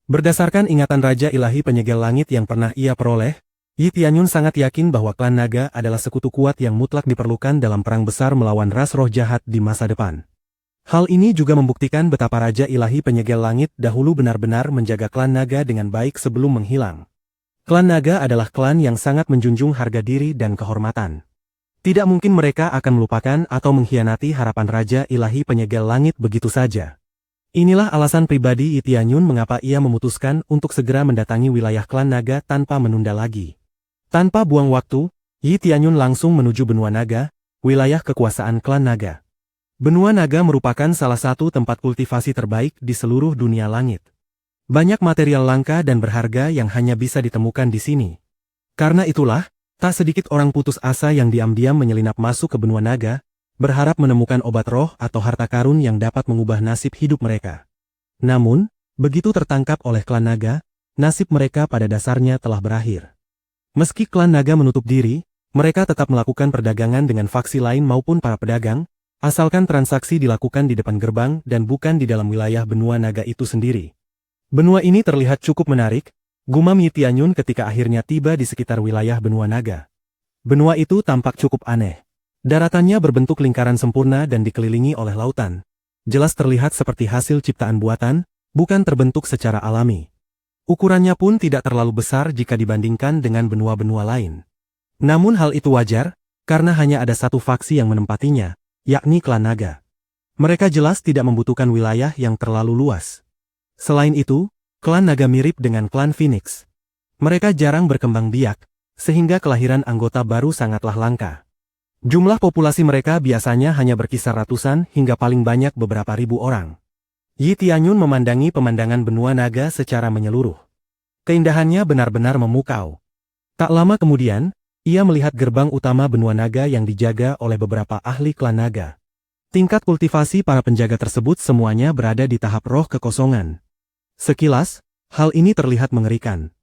Berdasarkan ingatan Raja Ilahi Penyegel Langit yang pernah ia peroleh, Yi Tianyun sangat yakin bahwa klan naga adalah sekutu kuat yang mutlak diperlukan dalam perang besar melawan ras roh jahat di masa depan. Hal ini juga membuktikan betapa Raja Ilahi Penyegel Langit dahulu benar-benar menjaga klan naga dengan baik sebelum menghilang. Klan naga adalah klan yang sangat menjunjung harga diri dan kehormatan. Tidak mungkin mereka akan melupakan atau mengkhianati harapan Raja Ilahi Penyegel Langit begitu saja. Inilah alasan pribadi Yi Tianyun mengapa ia memutuskan untuk segera mendatangi wilayah klan naga tanpa menunda lagi. Tanpa buang waktu, Yi Tianyun langsung menuju benua naga, wilayah kekuasaan klan naga. Benua naga merupakan salah satu tempat kultivasi terbaik di seluruh dunia langit. Banyak material langka dan berharga yang hanya bisa ditemukan di sini. Karena itulah, tak sedikit orang putus asa yang diam-diam menyelinap masuk ke benua naga, berharap menemukan obat roh atau harta karun yang dapat mengubah nasib hidup mereka. Namun, begitu tertangkap oleh klan naga, nasib mereka pada dasarnya telah berakhir. Meski klan naga menutup diri, mereka tetap melakukan perdagangan dengan faksi lain maupun para pedagang, asalkan transaksi dilakukan di depan gerbang dan bukan di dalam wilayah benua naga itu sendiri. Benua ini terlihat cukup menarik, gumam Yi Tianyun ketika akhirnya tiba di sekitar wilayah benua naga. Benua itu tampak cukup aneh. Daratannya berbentuk lingkaran sempurna dan dikelilingi oleh lautan. Jelas terlihat seperti hasil ciptaan buatan, bukan terbentuk secara alami. Ukurannya pun tidak terlalu besar jika dibandingkan dengan benua-benua lain. Namun hal itu wajar, karena hanya ada satu faksi yang menempatinya, yakni klan naga. Mereka jelas tidak membutuhkan wilayah yang terlalu luas. Selain itu, klan naga mirip dengan klan Phoenix. Mereka jarang berkembang biak, sehingga kelahiran anggota baru sangatlah langka. Jumlah populasi mereka biasanya hanya berkisar ratusan hingga paling banyak beberapa ribu orang. Yi Tianyun memandangi pemandangan benua naga secara menyeluruh. Keindahannya benar-benar memukau. Tak lama kemudian, ia melihat gerbang utama benua naga yang dijaga oleh beberapa ahli klan naga. Tingkat kultivasi para penjaga tersebut semuanya berada di tahap roh kekosongan. Sekilas, hal ini terlihat mengerikan.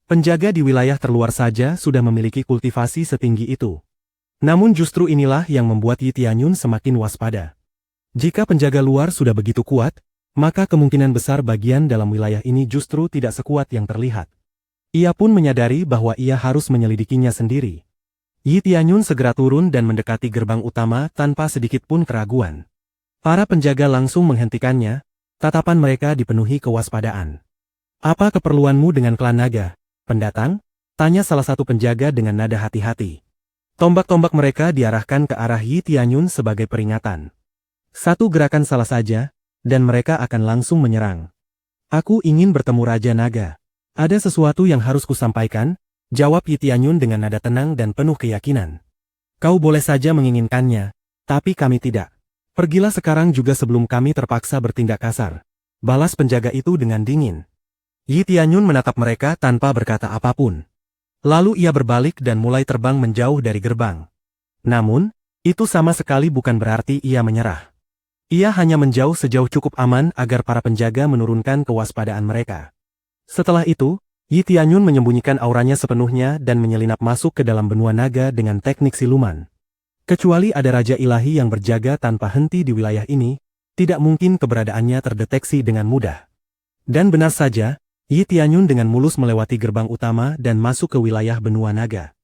Penjaga di wilayah terluar saja sudah memiliki kultivasi setinggi itu. Namun justru inilah yang membuat Yi Tianyun semakin waspada. Jika penjaga luar sudah begitu kuat, maka kemungkinan besar bagian dalam wilayah ini justru tidak sekuat yang terlihat. Ia pun menyadari bahwa ia harus menyelidikinya sendiri. Yi Tianyun segera turun dan mendekati gerbang utama tanpa sedikit pun keraguan. Para penjaga langsung menghentikannya, tatapan mereka dipenuhi kewaspadaan. "Apa keperluanmu dengan klan naga, pendatang?" tanya salah satu penjaga dengan nada hati-hati. Tombak-tombak mereka diarahkan ke arah Yi Tianyun sebagai peringatan. Satu gerakan salah saja, dan mereka akan langsung menyerang. "Aku ingin bertemu Raja Naga. Ada sesuatu yang harus kusampaikan," jawab Yi Tianyun dengan nada tenang dan penuh keyakinan. "Kau boleh saja menginginkannya, tapi kami tidak. Pergilah sekarang juga sebelum kami terpaksa bertindak kasar," balas penjaga itu dengan dingin. Yi Tianyun menatap mereka tanpa berkata apapun. Lalu ia berbalik dan mulai terbang menjauh dari gerbang. Namun, itu sama sekali bukan berarti ia menyerah. Ia hanya menjauh sejauh cukup aman agar para penjaga menurunkan kewaspadaan mereka. Setelah itu, Yi Tianyun menyembunyikan auranya sepenuhnya dan menyelinap masuk ke dalam benua naga dengan teknik siluman. Kecuali ada Raja Ilahi yang berjaga tanpa henti di wilayah ini, tidak mungkin keberadaannya terdeteksi dengan mudah. Dan benar saja, Yi Tianyun dengan mulus melewati gerbang utama dan masuk ke wilayah benua naga.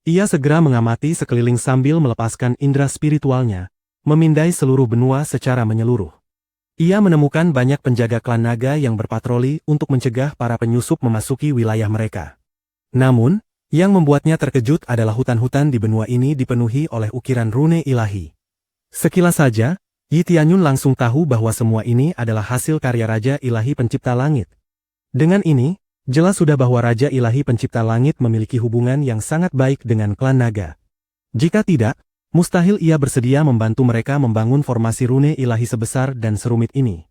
Ia segera mengamati sekeliling sambil melepaskan indera spiritualnya, memindai seluruh benua secara menyeluruh. Ia menemukan banyak penjaga klan naga yang berpatroli untuk mencegah para penyusup memasuki wilayah mereka. Namun, yang membuatnya terkejut adalah hutan-hutan di benua ini dipenuhi oleh ukiran rune ilahi. Sekilas saja, Yi Tianyun langsung tahu bahwa semua ini adalah hasil karya Raja Ilahi Pencipta Langit. Dengan ini, jelas sudah bahwa Raja Ilahi Pencipta Langit memiliki hubungan yang sangat baik dengan klan naga. Jika tidak, mustahil ia bersedia membantu mereka membangun formasi rune ilahi sebesar dan serumit ini.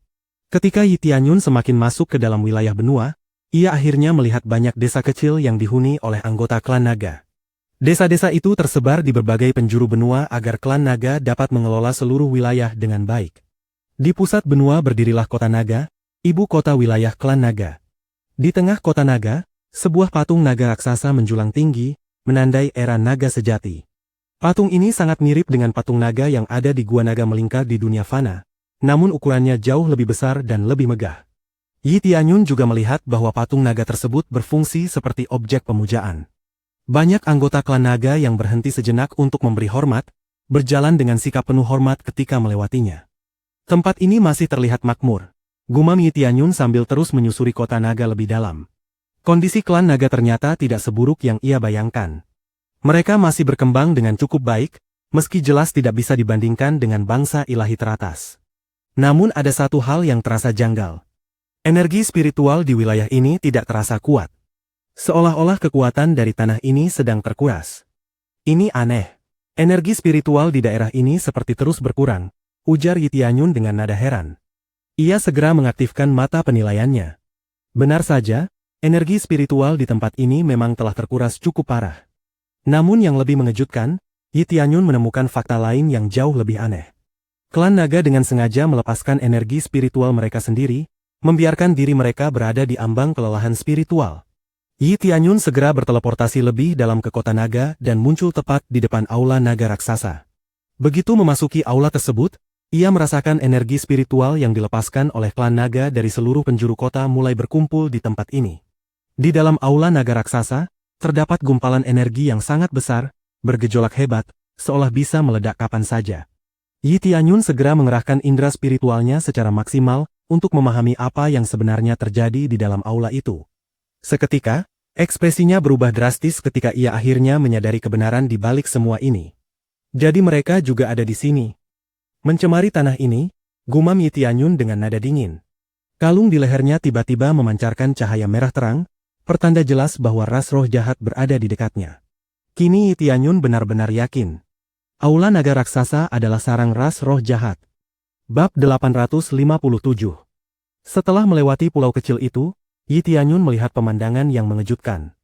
Ketika Yi Tianyun semakin masuk ke dalam wilayah benua, ia akhirnya melihat banyak desa kecil yang dihuni oleh anggota klan naga. Desa-desa itu tersebar di berbagai penjuru benua agar klan naga dapat mengelola seluruh wilayah dengan baik. Di pusat benua berdirilah kota naga, ibu kota wilayah klan naga. Di tengah kota naga, sebuah patung naga raksasa menjulang tinggi, menandai era naga sejati. Patung ini sangat mirip dengan patung naga yang ada di Gua Naga Melingkar di dunia fana, namun ukurannya jauh lebih besar dan lebih megah. Yi Tianyun juga melihat bahwa patung naga tersebut berfungsi seperti objek pemujaan. Banyak anggota klan naga yang berhenti sejenak untuk memberi hormat, berjalan dengan sikap penuh hormat ketika melewatinya. Tempat ini masih terlihat makmur, gumam Yi Tianyun sambil terus menyusuri kota naga lebih dalam. Kondisi klan naga ternyata tidak seburuk yang ia bayangkan. Mereka masih berkembang dengan cukup baik, meski jelas tidak bisa dibandingkan dengan bangsa ilahi teratas. Namun ada satu hal yang terasa janggal. Energi spiritual di wilayah ini tidak terasa kuat. Seolah-olah kekuatan dari tanah ini sedang terkuras. Ini aneh. Energi spiritual di daerah ini seperti terus berkurang, ujar Yi Tianyun dengan nada heran. Ia segera mengaktifkan mata penilaiannya. Benar saja, energi spiritual di tempat ini memang telah terkuras cukup parah. Namun yang lebih mengejutkan, Yi Tianyun menemukan fakta lain yang jauh lebih aneh. Klan naga dengan sengaja melepaskan energi spiritual mereka sendiri, membiarkan diri mereka berada di ambang kelelahan spiritual. Yi Tianyun segera berteleportasi lebih dalam ke kota naga dan muncul tepat di depan aula naga raksasa. Begitu memasuki aula tersebut, ia merasakan energi spiritual yang dilepaskan oleh klan naga dari seluruh penjuru kota mulai berkumpul di tempat ini. Di dalam aula naga raksasa, terdapat gumpalan energi yang sangat besar, bergejolak hebat, seolah bisa meledak kapan saja. Yi Tianyun segera mengerahkan indera spiritualnya secara maksimal untuk memahami apa yang sebenarnya terjadi di dalam aula itu. Seketika, ekspresinya berubah drastis ketika ia akhirnya menyadari kebenaran di balik semua ini. Jadi mereka juga ada di sini. Mencemari tanah ini, gumam Yi Tianyun dengan nada dingin. Kalung di lehernya tiba-tiba memancarkan cahaya merah terang, pertanda jelas bahwa ras roh jahat berada di dekatnya. Kini Yi Tianyun benar-benar yakin. Aula naga raksasa adalah sarang ras roh jahat. Bab 857. Setelah melewati pulau kecil itu, Yi Tianyun melihat pemandangan yang mengejutkan.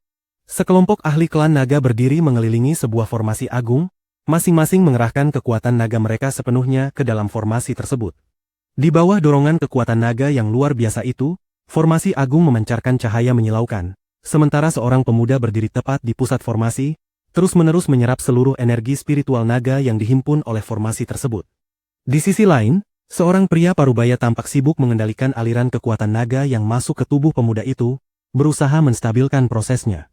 Sekelompok ahli klan naga berdiri mengelilingi sebuah formasi agung, masing-masing mengerahkan kekuatan naga mereka sepenuhnya ke dalam formasi tersebut. Di bawah dorongan kekuatan naga yang luar biasa itu, formasi agung memancarkan cahaya menyilaukan, sementara seorang pemuda berdiri tepat di pusat formasi, terus-menerus menyerap seluruh energi spiritual naga yang dihimpun oleh formasi tersebut. Di sisi lain, seorang pria parubaya tampak sibuk mengendalikan aliran kekuatan naga yang masuk ke tubuh pemuda itu, berusaha menstabilkan prosesnya.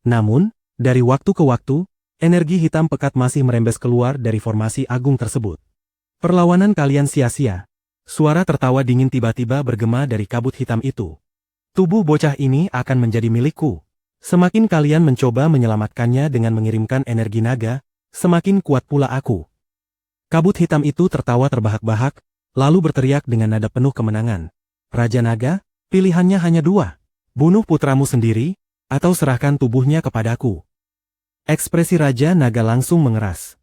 Namun, dari waktu ke waktu, energi hitam pekat masih merembes keluar dari formasi agung tersebut. Perlawanan kalian sia-sia. Suara tertawa dingin tiba-tiba bergema dari kabut hitam itu. Tubuh bocah ini akan menjadi milikku. Semakin kalian mencoba menyelamatkannya dengan mengirimkan energi naga, semakin kuat pula aku. Kabut hitam itu tertawa terbahak-bahak, lalu berteriak dengan nada penuh kemenangan. Raja Naga, pilihannya hanya dua. Bunuh putramu sendiri, atau serahkan tubuhnya kepadaku. Ekspresi Raja Naga langsung mengeras.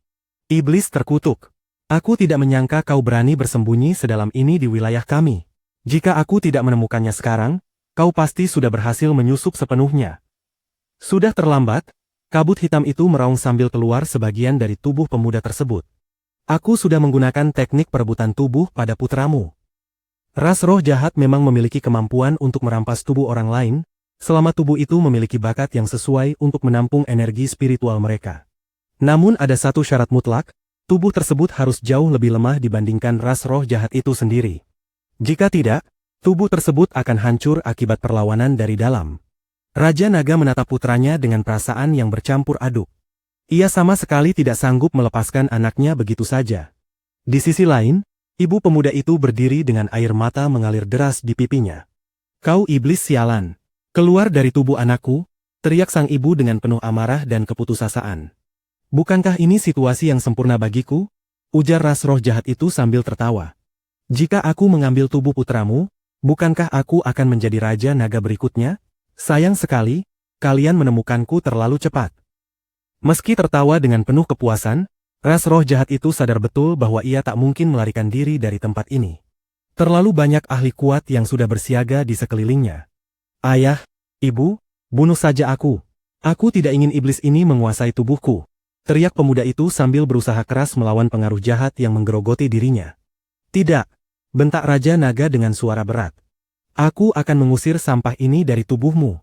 Iblis terkutuk. Aku tidak menyangka kau berani bersembunyi sedalam ini di wilayah kami. Jika aku tidak menemukannya sekarang, kau pasti sudah berhasil menyusup sepenuhnya. Sudah terlambat, kabut hitam itu meraung sambil keluar sebagian dari tubuh pemuda tersebut. Aku sudah menggunakan teknik perebutan tubuh pada putramu. Ras roh jahat memang memiliki kemampuan untuk merampas tubuh orang lain, selama tubuh itu memiliki bakat yang sesuai untuk menampung energi spiritual mereka. Namun ada satu syarat mutlak, tubuh tersebut harus jauh lebih lemah dibandingkan ras roh jahat itu sendiri. Jika tidak, tubuh tersebut akan hancur akibat perlawanan dari dalam. Raja Naga menatap putranya dengan perasaan yang bercampur aduk. Ia sama sekali tidak sanggup melepaskan anaknya begitu saja. Di sisi lain, ibu pemuda itu berdiri dengan air mata mengalir deras di pipinya. Kau iblis sialan. Keluar dari tubuh anakku, teriak sang ibu dengan penuh amarah dan keputusasaan. Bukankah ini situasi yang sempurna bagiku? Ujar ras roh jahat itu sambil tertawa. Jika aku mengambil tubuh putramu, bukankah aku akan menjadi Raja Naga berikutnya? Sayang sekali, kalian menemukanku terlalu cepat. Meski tertawa dengan penuh kepuasan, ras roh jahat itu sadar betul bahwa ia tak mungkin melarikan diri dari tempat ini. Terlalu banyak ahli kuat yang sudah bersiaga di sekelilingnya. Ayah, ibu, bunuh saja aku. Aku tidak ingin iblis ini menguasai tubuhku. Teriak pemuda itu sambil berusaha keras melawan pengaruh jahat yang menggerogoti dirinya. Tidak, bentak Raja Naga dengan suara berat. Aku akan mengusir sampah ini dari tubuhmu.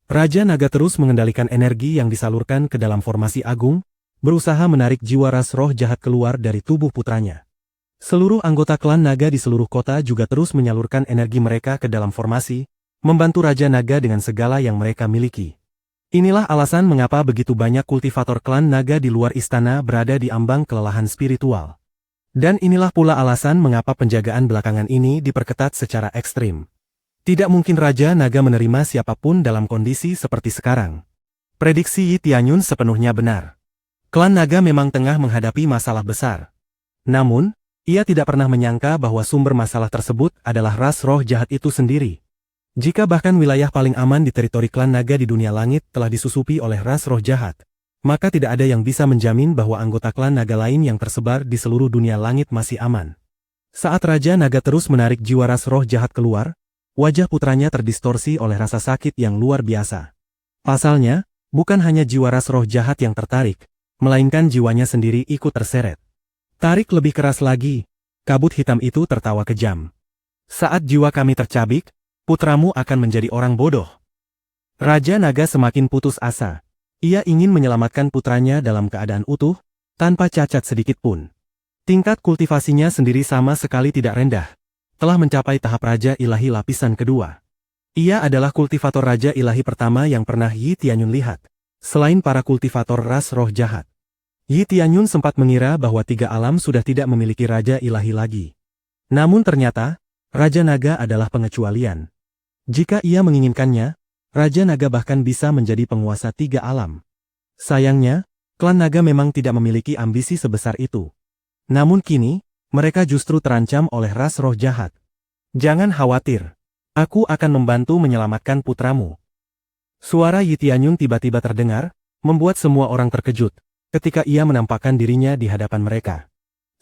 Raja Naga terus mengendalikan energi yang disalurkan ke dalam formasi agung, berusaha menarik jiwa ras roh jahat keluar dari tubuh putranya. Seluruh anggota klan naga di seluruh kota juga terus menyalurkan energi mereka ke dalam formasi, membantu Raja Naga dengan segala yang mereka miliki. Inilah alasan mengapa begitu banyak kultivator klan naga di luar istana berada di ambang kelelahan spiritual. Dan inilah pula alasan mengapa penjagaan belakangan ini diperketat secara ekstrim. Tidak mungkin Raja Naga menerima siapapun dalam kondisi seperti sekarang. Prediksi Yi Tianyun sepenuhnya benar. Klan naga memang tengah menghadapi masalah besar. Namun, ia tidak pernah menyangka bahwa sumber masalah tersebut adalah ras roh jahat itu sendiri. Jika bahkan wilayah paling aman di teritori klan naga di dunia langit telah disusupi oleh ras roh jahat, maka tidak ada yang bisa menjamin bahwa anggota klan naga lain yang tersebar di seluruh dunia langit masih aman. Saat Raja Naga terus menarik jiwa ras roh jahat keluar, wajah putranya terdistorsi oleh rasa sakit yang luar biasa. Pasalnya, bukan hanya jiwa ras roh jahat yang tertarik, melainkan jiwanya sendiri ikut terseret. Tarik lebih keras lagi, kabut hitam itu tertawa kejam. Saat jiwa kami tercabik, putramu akan menjadi orang bodoh. Raja Naga semakin putus asa. Ia ingin menyelamatkan putranya dalam keadaan utuh, tanpa cacat sedikit pun. Tingkat kultivasinya sendiri sama sekali tidak rendah, telah mencapai tahap Raja Ilahi lapisan kedua. Ia adalah kultivator Raja Ilahi pertama yang pernah Yi Tianyun lihat, selain para kultivator ras roh jahat. Yi Tianyun sempat mengira bahwa tiga alam sudah tidak memiliki Raja Ilahi lagi. Namun ternyata, Raja Naga adalah pengecualian. Jika ia menginginkannya, Raja Naga bahkan bisa menjadi penguasa tiga alam. Sayangnya, klan naga memang tidak memiliki ambisi sebesar itu. Namun kini, mereka justru terancam oleh ras roh jahat. Jangan khawatir. Aku akan membantu menyelamatkan putramu. Suara Yi Tianyun tiba-tiba terdengar, membuat semua orang terkejut, ketika ia menampakkan dirinya di hadapan mereka.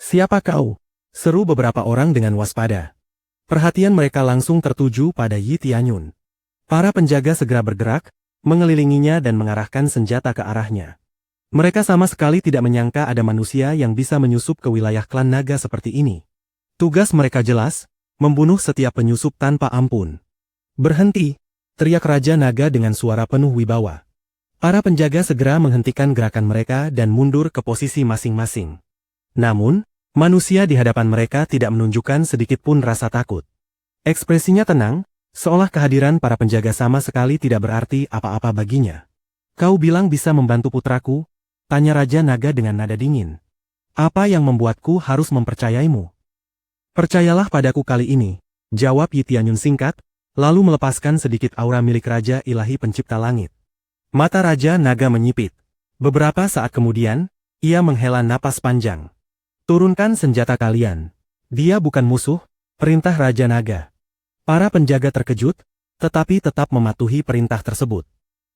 Siapa kau? Seru beberapa orang dengan waspada. Perhatian mereka langsung tertuju pada Yi Tianyun. Para penjaga segera bergerak, mengelilinginya dan mengarahkan senjata ke arahnya. Mereka sama sekali tidak menyangka ada manusia yang bisa menyusup ke wilayah klan naga seperti ini. Tugas mereka jelas, membunuh setiap penyusup tanpa ampun. Berhenti, teriak Raja Naga dengan suara penuh wibawa. Para penjaga segera menghentikan gerakan mereka dan mundur ke posisi masing-masing. Namun, manusia di hadapan mereka tidak menunjukkan sedikit pun rasa takut. Ekspresinya tenang, seolah kehadiran para penjaga sama sekali tidak berarti apa-apa baginya. Kau bilang bisa membantu putraku? Tanya Raja Naga dengan nada dingin. Apa yang membuatku harus mempercayaimu? Percayalah padaku kali ini, jawab Yi Tianyun singkat, lalu melepaskan sedikit aura milik Raja Ilahi Pencipta Langit. Mata Raja Naga menyipit. Beberapa saat kemudian, ia menghela napas panjang. Turunkan senjata kalian. Dia bukan musuh, perintah Raja Naga. Para penjaga terkejut, tetapi tetap mematuhi perintah tersebut.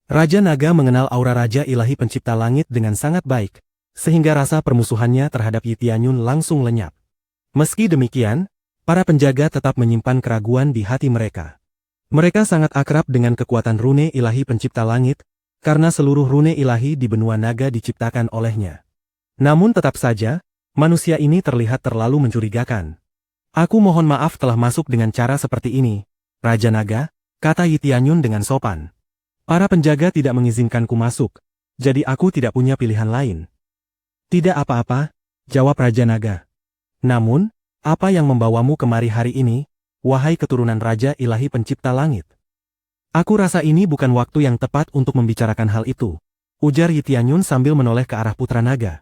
Raja Naga mengenal aura Raja Ilahi Pencipta Langit dengan sangat baik, sehingga rasa permusuhannya terhadap Yi Tianyun langsung lenyap. Meski demikian, para penjaga tetap menyimpan keraguan di hati mereka. Mereka sangat akrab dengan kekuatan rune Ilahi Pencipta Langit, karena seluruh rune ilahi di benua naga diciptakan olehnya. Namun tetap saja, manusia ini terlihat terlalu mencurigakan. Aku mohon maaf telah masuk dengan cara seperti ini, Raja Naga, kata Yi Tianyun dengan sopan. Para penjaga tidak mengizinkanku masuk, jadi aku tidak punya pilihan lain. Tidak apa-apa, jawab Raja Naga. Namun, apa yang membawamu kemari hari ini, wahai keturunan Raja Ilahi Pencipta Langit? Aku rasa ini bukan waktu yang tepat untuk membicarakan hal itu, ujar Yi Tianyun sambil menoleh ke arah Putra Naga.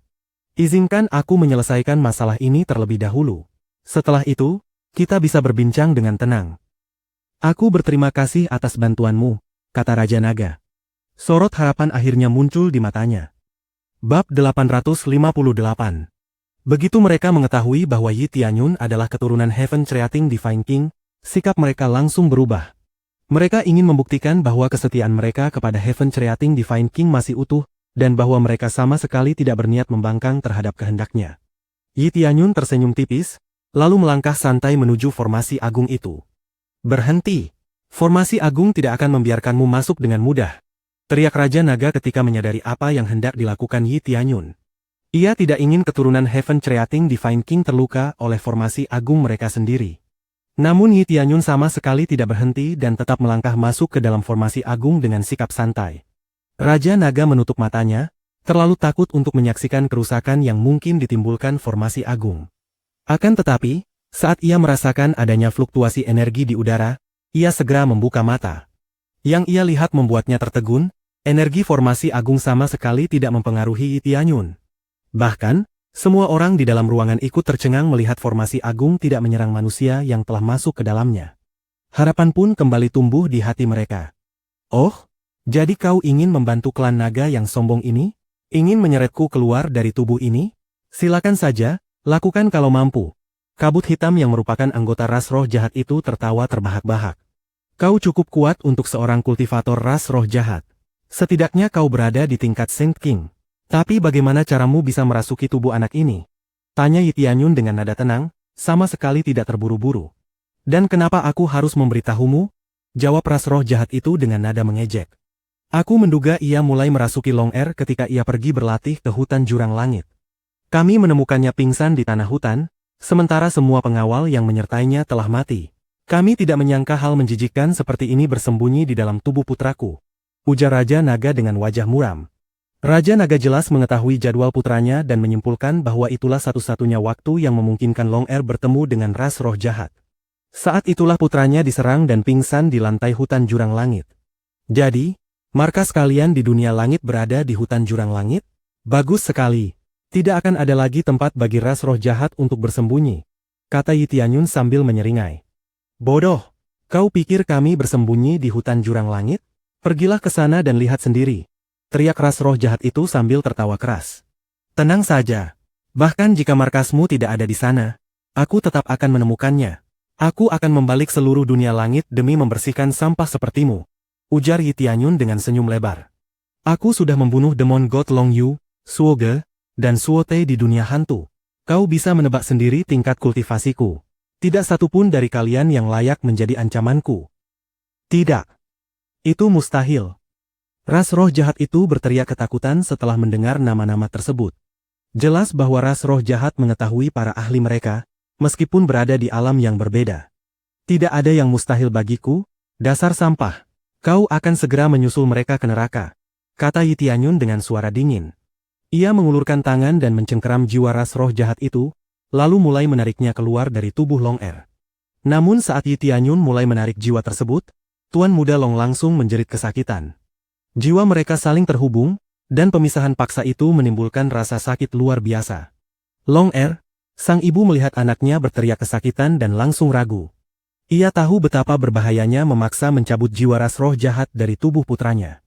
Izinkan aku menyelesaikan masalah ini terlebih dahulu. Setelah itu, kita bisa berbincang dengan tenang. Aku berterima kasih atas bantuanmu, kata Raja Naga. Sorot harapan akhirnya muncul di matanya. Bab 858. Begitu mereka mengetahui bahwa Yi Tianyun adalah keturunan Heaven Creating Divine King, sikap mereka langsung berubah. Mereka ingin membuktikan bahwa kesetiaan mereka kepada Heaven Creating Divine King masih utuh, dan bahwa mereka sama sekali tidak berniat membangkang terhadap kehendaknya. Yi Tianyun tersenyum tipis, lalu melangkah santai menuju formasi agung itu. Berhenti! Formasi agung tidak akan membiarkanmu masuk dengan mudah, teriak Raja Naga ketika menyadari apa yang hendak dilakukan Yi Tianyun. Ia tidak ingin keturunan Heaven Creating Divine King terluka oleh formasi agung mereka sendiri. Namun Yi Tianyun sama sekali tidak berhenti dan tetap melangkah masuk ke dalam formasi agung dengan sikap santai. Raja Naga menutup matanya, terlalu takut untuk menyaksikan kerusakan yang mungkin ditimbulkan formasi agung. Akan tetapi, saat ia merasakan adanya fluktuasi energi di udara, ia segera membuka mata. Yang ia lihat membuatnya tertegun, energi formasi agung sama sekali tidak mempengaruhi Yi Tianyun. Bahkan, semua orang di dalam ruangan ikut tercengang melihat formasi agung tidak menyerang manusia yang telah masuk ke dalamnya. Harapan pun kembali tumbuh di hati mereka. Oh, jadi kau ingin membantu klan naga yang sombong ini? Ingin menyeretku keluar dari tubuh ini? Silakan saja, lakukan kalau mampu. Kabut hitam yang merupakan anggota ras roh jahat itu tertawa terbahak-bahak. Kau cukup kuat untuk seorang kultivator ras roh jahat. Setidaknya kau berada di tingkat Saint King. Tapi bagaimana caramu bisa merasuki tubuh anak ini? Tanya Yi Tianyun dengan nada tenang, sama sekali tidak terburu-buru. Dan kenapa aku harus memberitahumu? Jawab ras roh jahat itu dengan nada mengejek. Aku menduga ia mulai merasuki Long Air ketika ia pergi berlatih ke hutan jurang langit. Kami menemukannya pingsan di tanah hutan, sementara semua pengawal yang menyertainya telah mati. Kami tidak menyangka hal menjijikkan seperti ini bersembunyi di dalam tubuh putraku. Ujar Raja Naga dengan wajah muram. Raja Naga jelas mengetahui jadwal putranya dan menyimpulkan bahwa itulah satu-satunya waktu yang memungkinkan Long Air bertemu dengan ras roh jahat. Saat itulah putranya diserang dan pingsan di lantai hutan jurang langit. Jadi, markas kalian di dunia langit berada di hutan jurang langit? Bagus sekali. Tidak akan ada lagi tempat bagi ras roh jahat untuk bersembunyi, kata Yi Tianyun sambil menyeringai. Bodoh, kau pikir kami bersembunyi di hutan jurang langit? Pergilah ke sana dan lihat sendiri, teriak ras roh jahat itu sambil tertawa keras. Tenang saja, bahkan jika markasmu tidak ada di sana, aku tetap akan menemukannya. Aku akan membalik seluruh dunia langit demi membersihkan sampah sepertimu, ujar Yi Tianyun dengan senyum lebar. Aku sudah membunuh Demon God Long Yu, Suoge, dan Suote di dunia hantu. Kau bisa menebak sendiri tingkat kultivasiku. Tidak satupun dari kalian yang layak menjadi ancamanku. Tidak. Itu mustahil. Ras roh jahat itu berteriak ketakutan setelah mendengar nama-nama tersebut. Jelas bahwa ras roh jahat mengetahui para ahli mereka, meskipun berada di alam yang berbeda. Tidak ada yang mustahil bagiku, dasar sampah. Kau akan segera menyusul mereka ke neraka, kata Yi Tianyun dengan suara dingin. Ia mengulurkan tangan dan mencengkeram jiwa ras roh jahat itu, lalu mulai menariknya keluar dari tubuh Long Air. Namun saat Yi Tianyun mulai menarik jiwa tersebut, Tuan Muda Long langsung menjerit kesakitan. Jiwa mereka saling terhubung, dan pemisahan paksa itu menimbulkan rasa sakit luar biasa. Long Air, sang ibu melihat anaknya berteriak kesakitan dan langsung ragu. Ia tahu betapa berbahayanya memaksa mencabut jiwa ras roh jahat dari tubuh putranya.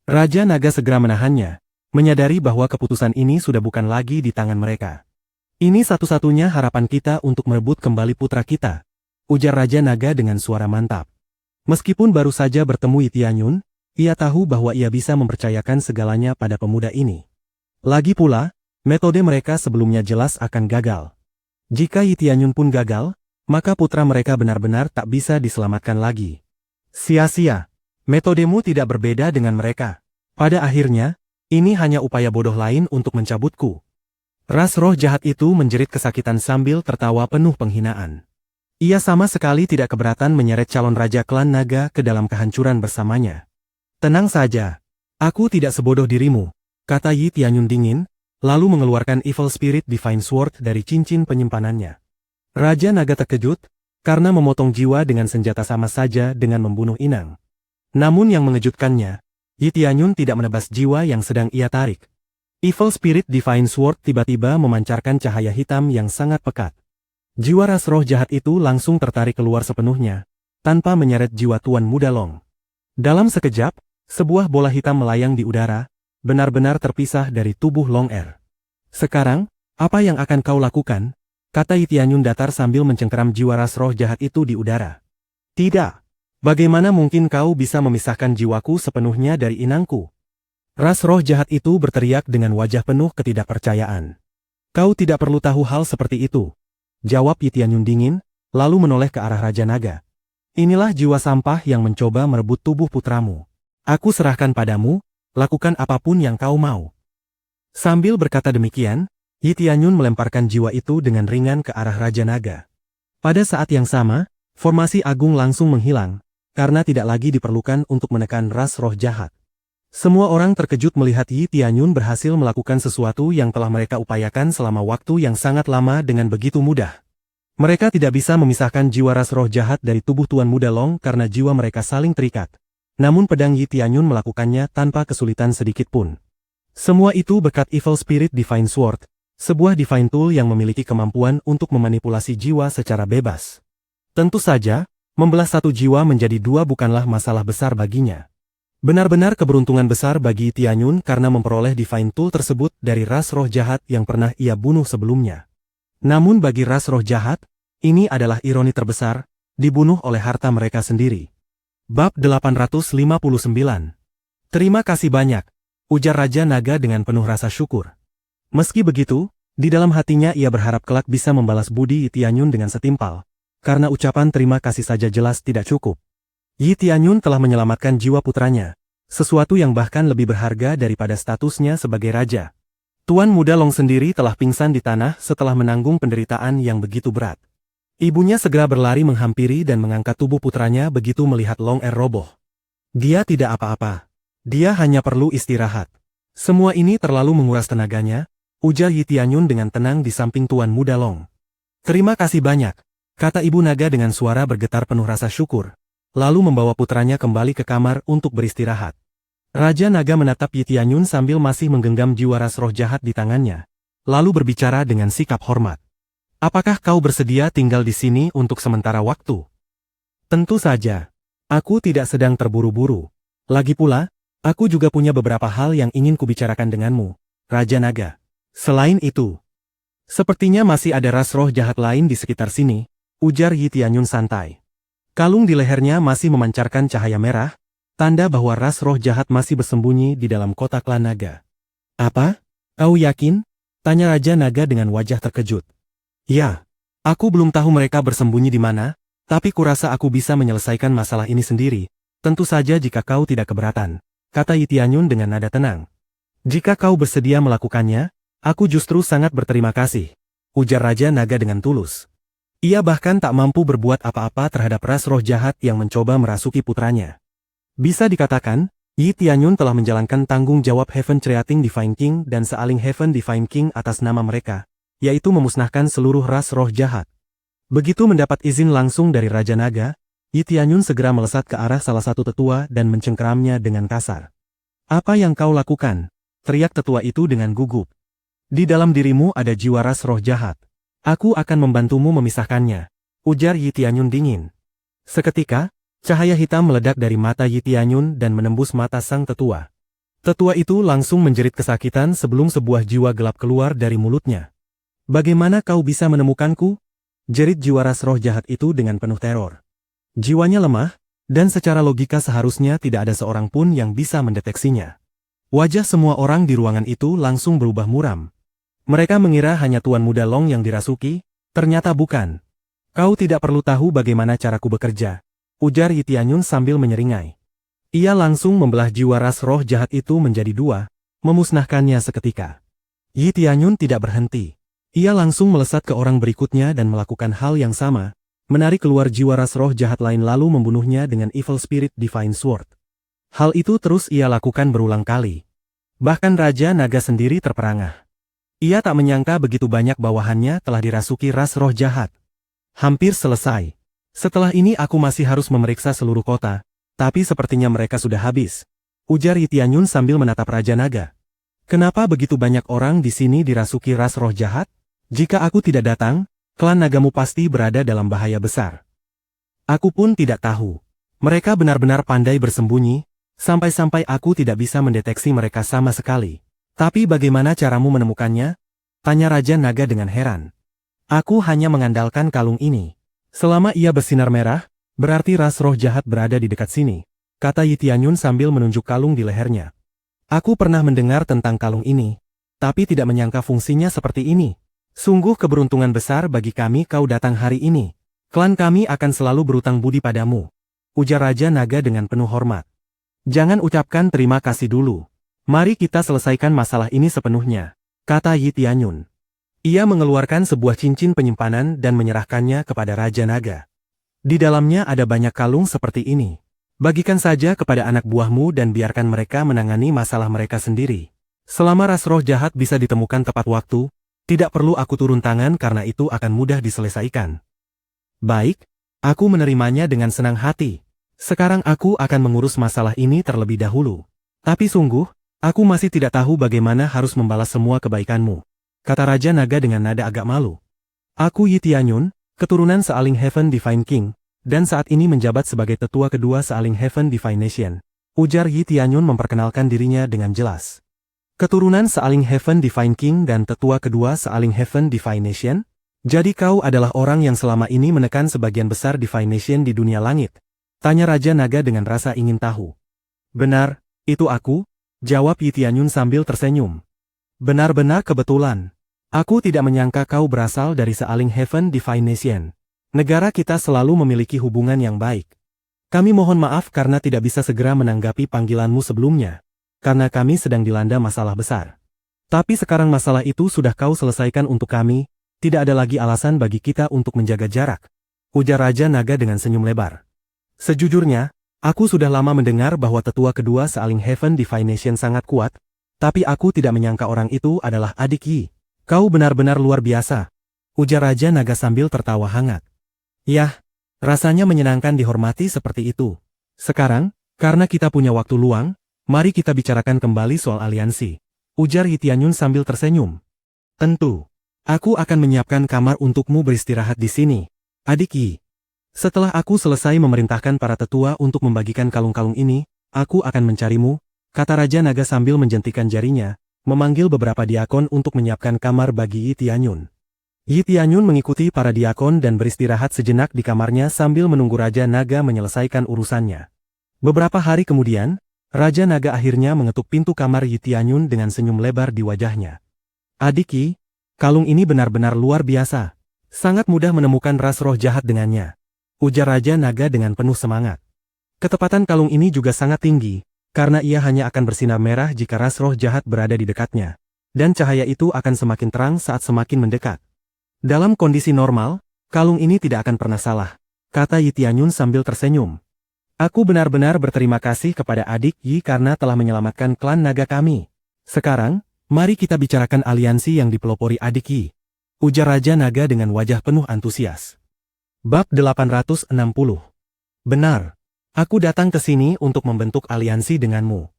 Raja Naga segera menahannya, menyadari bahwa keputusan ini sudah bukan lagi di tangan mereka. Ini satu-satunya harapan kita untuk merebut kembali putra kita, ujar Raja Naga dengan suara mantap. Meskipun baru saja bertemu Yi Tianyun, ia tahu bahwa ia bisa mempercayakan segalanya pada pemuda ini. Lagi pula, metode mereka sebelumnya jelas akan gagal. Jika Yi Tianyun pun gagal, maka putra mereka benar-benar tak bisa diselamatkan lagi. Sia-sia, metodemu tidak berbeda dengan mereka. Pada akhirnya, ini hanya upaya bodoh lain untuk mencabutku. Ras roh jahat itu menjerit kesakitan sambil tertawa penuh penghinaan. Ia sama sekali tidak keberatan menyeret calon raja klan naga ke dalam kehancuran bersamanya. Tenang saja, aku tidak sebodoh dirimu, kata Yi Tianyun dingin, lalu mengeluarkan Evil Spirit Divine Sword dari cincin penyimpanannya. Raja Naga terkejut, karena memotong jiwa dengan senjata sama saja dengan membunuh inang. Namun yang mengejutkannya, Yi Tianyun tidak menebas jiwa yang sedang ia tarik. Evil Spirit Divine Sword tiba-tiba memancarkan cahaya hitam yang sangat pekat. Jiwa ras roh jahat itu langsung tertarik keluar sepenuhnya, tanpa menyeret jiwa Tuan Muda Long. Dalam sekejap, sebuah bola hitam melayang di udara, benar-benar terpisah dari tubuh Long Air. Sekarang, apa yang akan kau lakukan? Kata Yi Tianyun datar sambil mencengkeram jiwa ras roh jahat itu di udara. Tidak. Bagaimana mungkin kau bisa memisahkan jiwaku sepenuhnya dari inangku? Ras roh jahat itu berteriak dengan wajah penuh ketidakpercayaan. Kau tidak perlu tahu hal seperti itu, jawab Yi Tianyun dingin, lalu menoleh ke arah Raja Naga. Inilah jiwa sampah yang mencoba merebut tubuh putramu. Aku serahkan padamu, lakukan apapun yang kau mau. Sambil berkata demikian, Yi Tianyun melemparkan jiwa itu dengan ringan ke arah Raja Naga. Pada saat yang sama, formasi agung langsung menghilang, karena tidak lagi diperlukan untuk menekan ras roh jahat. Semua orang terkejut melihat Yi Tianyun berhasil melakukan sesuatu yang telah mereka upayakan selama waktu yang sangat lama dengan begitu mudah. Mereka tidak bisa memisahkan jiwa ras roh jahat dari tubuh Tuan Muda Long karena jiwa mereka saling terikat. Namun pedang Yi Tianyun melakukannya tanpa kesulitan sedikit pun. Semua itu berkat Evil Spirit Divine Sword, sebuah divine tool yang memiliki kemampuan untuk memanipulasi jiwa secara bebas. Tentu saja, membelah satu jiwa menjadi dua bukanlah masalah besar baginya. Benar-benar keberuntungan besar bagi Tianyun karena memperoleh divine tool tersebut dari ras roh jahat yang pernah ia bunuh sebelumnya. Namun bagi ras roh jahat, ini adalah ironi terbesar, dibunuh oleh harta mereka sendiri. Bab 859. Terima kasih banyak, ujar Raja Naga dengan penuh rasa syukur. Meski begitu, di dalam hatinya ia berharap kelak bisa membalas budi Yi Tianyun dengan setimpal, karena ucapan terima kasih saja jelas tidak cukup. Yi Tianyun telah menyelamatkan jiwa putranya, sesuatu yang bahkan lebih berharga daripada statusnya sebagai raja. Tuan Muda Long sendiri telah pingsan di tanah setelah menanggung penderitaan yang begitu berat. Ibunya segera berlari menghampiri dan mengangkat tubuh putranya begitu melihat Long roboh. Dia tidak apa-apa. Dia hanya perlu istirahat. Semua ini terlalu menguras tenaganya, ujar Yi Tianyun dengan tenang di samping Tuan Muda Long. Terima kasih banyak, kata Ibu Naga dengan suara bergetar penuh rasa syukur. Lalu membawa putranya kembali ke kamar untuk beristirahat. Raja Naga menatap Yi Tianyun sambil masih menggenggam jiwa ras roh jahat di tangannya, lalu berbicara dengan sikap hormat. Apakah kau bersedia tinggal di sini untuk sementara waktu? Tentu saja. Aku tidak sedang terburu-buru. Lagi pula, aku juga punya beberapa hal yang ingin kubicarakan denganmu, Raja Naga. Selain itu, sepertinya masih ada ras roh jahat lain di sekitar sini, ujar Yi Tianyun santai. Kalung di lehernya masih memancarkan cahaya merah, tanda bahwa ras roh jahat masih bersembunyi di dalam kotak klan naga. Apa? Kau yakin? Tanya Raja Naga dengan wajah terkejut. Ya, aku belum tahu mereka bersembunyi di mana, tapi kurasa aku bisa menyelesaikan masalah ini sendiri, tentu saja jika kau tidak keberatan, kata Yi Tianyun dengan nada tenang. Jika kau bersedia melakukannya, aku justru sangat berterima kasih, ujar Raja Naga dengan tulus. Ia bahkan tak mampu berbuat apa-apa terhadap ras roh jahat yang mencoba merasuki putranya. Bisa dikatakan, Yi Tianyun telah menjalankan tanggung jawab Heaven Creating Divine King dan Sealing Heaven Divine King atas nama mereka, yaitu memusnahkan seluruh ras roh jahat. Begitu mendapat izin langsung dari Raja Naga, Yi Tianyun segera melesat ke arah salah satu tetua dan mencengkeramnya dengan kasar. Apa yang kau lakukan? Teriak tetua itu dengan gugup. Di dalam dirimu ada jiwa ras roh jahat. Aku akan membantumu memisahkannya, ujar Yi Tianyun dingin. Seketika, cahaya hitam meledak dari mata Yi Tianyun dan menembus mata sang tetua. Tetua itu langsung menjerit kesakitan sebelum sebuah jiwa gelap keluar dari mulutnya. Bagaimana kau bisa menemukanku? Jerit jiwa ras roh jahat itu dengan penuh teror. Jiwanya lemah, dan secara logika seharusnya tidak ada seorang pun yang bisa mendeteksinya. Wajah semua orang di ruangan itu langsung berubah muram. Mereka mengira hanya Tuan Muda Long yang dirasuki, ternyata bukan. Kau tidak perlu tahu bagaimana caraku bekerja, ujar Yi Tianyun sambil menyeringai. Ia langsung membelah jiwa ras roh jahat itu menjadi dua, memusnahkannya seketika. Yi Tianyun tidak berhenti. Ia langsung melesat ke orang berikutnya dan melakukan hal yang sama, menarik keluar jiwa ras roh jahat lain lalu membunuhnya dengan Evil Spirit Divine Sword. Hal itu terus ia lakukan berulang kali. Bahkan Raja Naga sendiri terperangah. Ia tak menyangka begitu banyak bawahannya telah dirasuki ras roh jahat. Hampir selesai. Setelah ini aku masih harus memeriksa seluruh kota, tapi sepertinya mereka sudah habis, ujar Yi Tianyun sambil menatap Raja Naga. Kenapa begitu banyak orang di sini dirasuki ras roh jahat? Jika aku tidak datang, klan nagamu pasti berada dalam bahaya besar. Aku pun tidak tahu. Mereka benar-benar pandai bersembunyi, sampai-sampai aku tidak bisa mendeteksi mereka sama sekali. Tapi bagaimana caramu menemukannya? Tanya Raja Naga dengan heran. Aku hanya mengandalkan kalung ini. Selama ia bersinar merah, berarti ras roh jahat berada di dekat sini, kata Yi Tianyun sambil menunjuk kalung di lehernya. Aku pernah mendengar tentang kalung ini, tapi tidak menyangka fungsinya seperti ini. Sungguh keberuntungan besar bagi kami kau datang hari ini. Klan kami akan selalu berutang budi padamu, ujar Raja Naga dengan penuh hormat. Jangan ucapkan terima kasih dulu. Mari kita selesaikan masalah ini sepenuhnya, kata Yi Tianyun. Ia mengeluarkan sebuah cincin penyimpanan dan menyerahkannya kepada Raja Naga. Di dalamnya ada banyak kalung seperti ini. Bagikan saja kepada anak buahmu dan biarkan mereka menangani masalah mereka sendiri. Selama ras roh jahat bisa ditemukan tepat waktu, tidak perlu aku turun tangan karena itu akan mudah diselesaikan. Baik, aku menerimanya dengan senang hati. Sekarang aku akan mengurus masalah ini terlebih dahulu. Tapi sungguh, aku masih tidak tahu bagaimana harus membalas semua kebaikanmu, kata Raja Naga dengan nada agak malu. Aku Yi Tianyun, keturunan Sealing Heaven Divine King, dan saat ini menjabat sebagai tetua kedua Sealing Heaven Divine Nation, ujar Yi Tianyun memperkenalkan dirinya dengan jelas. Keturunan Sealing Heaven Divine King dan tetua kedua Sealing Heaven Divine Nation? Jadi kau adalah orang yang selama ini menekan sebagian besar Divine Nation di dunia langit? Tanya Raja Naga dengan rasa ingin tahu. Benar, itu aku, jawab Yi Tianyun sambil tersenyum. Benar-benar kebetulan. Aku tidak menyangka kau berasal dari Sealing Heaven Divine Nation. Negara kita selalu memiliki hubungan yang baik. Kami mohon maaf karena tidak bisa segera menanggapi panggilanmu sebelumnya, karena kami sedang dilanda masalah besar. Tapi sekarang masalah itu sudah kau selesaikan untuk kami, tidak ada lagi alasan bagi kita untuk menjaga jarak, ujar Raja Naga dengan senyum lebar. Sejujurnya, aku sudah lama mendengar bahwa tetua kedua Sealing Heaven Divine Nation sangat kuat, tapi aku tidak menyangka orang itu adalah adik Yi. Kau benar-benar luar biasa, ujar Raja Naga sambil tertawa hangat. Yah, rasanya menyenangkan dihormati seperti itu. Sekarang, karena kita punya waktu luang, mari kita bicarakan kembali soal aliansi, ujar Yi Tianyun sambil tersenyum. Tentu, aku akan menyiapkan kamar untukmu beristirahat di sini, adik Yi. Setelah aku selesai memerintahkan para tetua untuk membagikan kalung-kalung ini, aku akan mencarimu, kata Raja Naga sambil menjentikan jarinya, memanggil beberapa diakon untuk menyiapkan kamar bagi Yi Tianyun. Yi Tianyun mengikuti para diakon dan beristirahat sejenak di kamarnya sambil menunggu Raja Naga menyelesaikan urusannya. Beberapa hari kemudian, Raja Naga akhirnya mengetuk pintu kamar Yi Tianyun dengan senyum lebar di wajahnya. Adik Yi, kalung ini benar-benar luar biasa. Sangat mudah menemukan ras roh jahat dengannya, ujar Raja Naga dengan penuh semangat. Ketepatan kalung ini juga sangat tinggi, karena ia hanya akan bersinar merah jika ras roh jahat berada di dekatnya, dan cahaya itu akan semakin terang saat semakin mendekat. Dalam kondisi normal, kalung ini tidak akan pernah salah, kata Yi Tianyun sambil tersenyum. Aku benar-benar berterima kasih kepada adik Yi karena telah menyelamatkan klan naga kami. Sekarang, mari kita bicarakan aliansi yang dipelopori adik Yi, ujar Raja Naga dengan wajah penuh antusias. Bab 860. Benar. Aku datang ke sini untuk membentuk aliansi denganmu.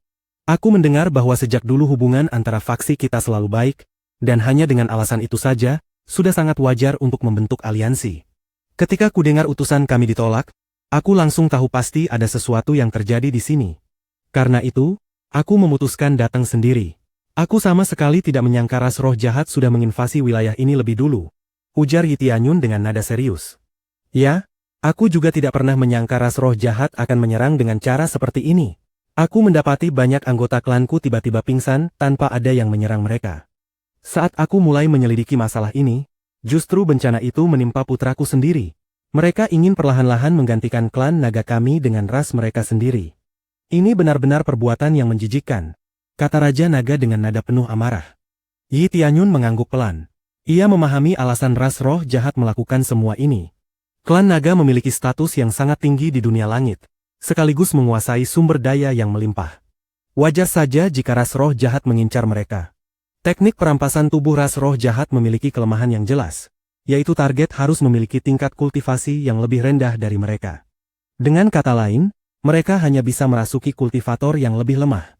Aku mendengar bahwa sejak dulu hubungan antara faksi kita selalu baik, dan hanya dengan alasan itu saja, sudah sangat wajar untuk membentuk aliansi. Ketika ku dengar utusan kami ditolak, aku langsung tahu pasti ada sesuatu yang terjadi di sini. Karena itu, aku memutuskan datang sendiri. Aku sama sekali tidak menyangka ras roh jahat sudah menginvasi wilayah ini lebih dulu, ujar Yi Tianyun dengan nada serius. Ya, aku juga tidak pernah menyangka ras roh jahat akan menyerang dengan cara seperti ini. Aku mendapati banyak anggota klanku tiba-tiba pingsan tanpa ada yang menyerang mereka. Saat aku mulai menyelidiki masalah ini, justru bencana itu menimpa putraku sendiri. Mereka ingin perlahan-lahan menggantikan klan naga kami dengan ras mereka sendiri. Ini benar-benar perbuatan yang menjijikkan, kata Raja Naga dengan nada penuh amarah. Yi Tianyun mengangguk pelan. Ia memahami alasan ras roh jahat melakukan semua ini. Klan naga memiliki status yang sangat tinggi di dunia langit, sekaligus menguasai sumber daya yang melimpah. Wajar saja jika ras roh jahat mengincar mereka. Teknik perampasan tubuh ras roh jahat memiliki kelemahan yang jelas, yaitu target harus memiliki tingkat kultivasi yang lebih rendah dari mereka. Dengan kata lain, mereka hanya bisa merasuki kultivator yang lebih lemah.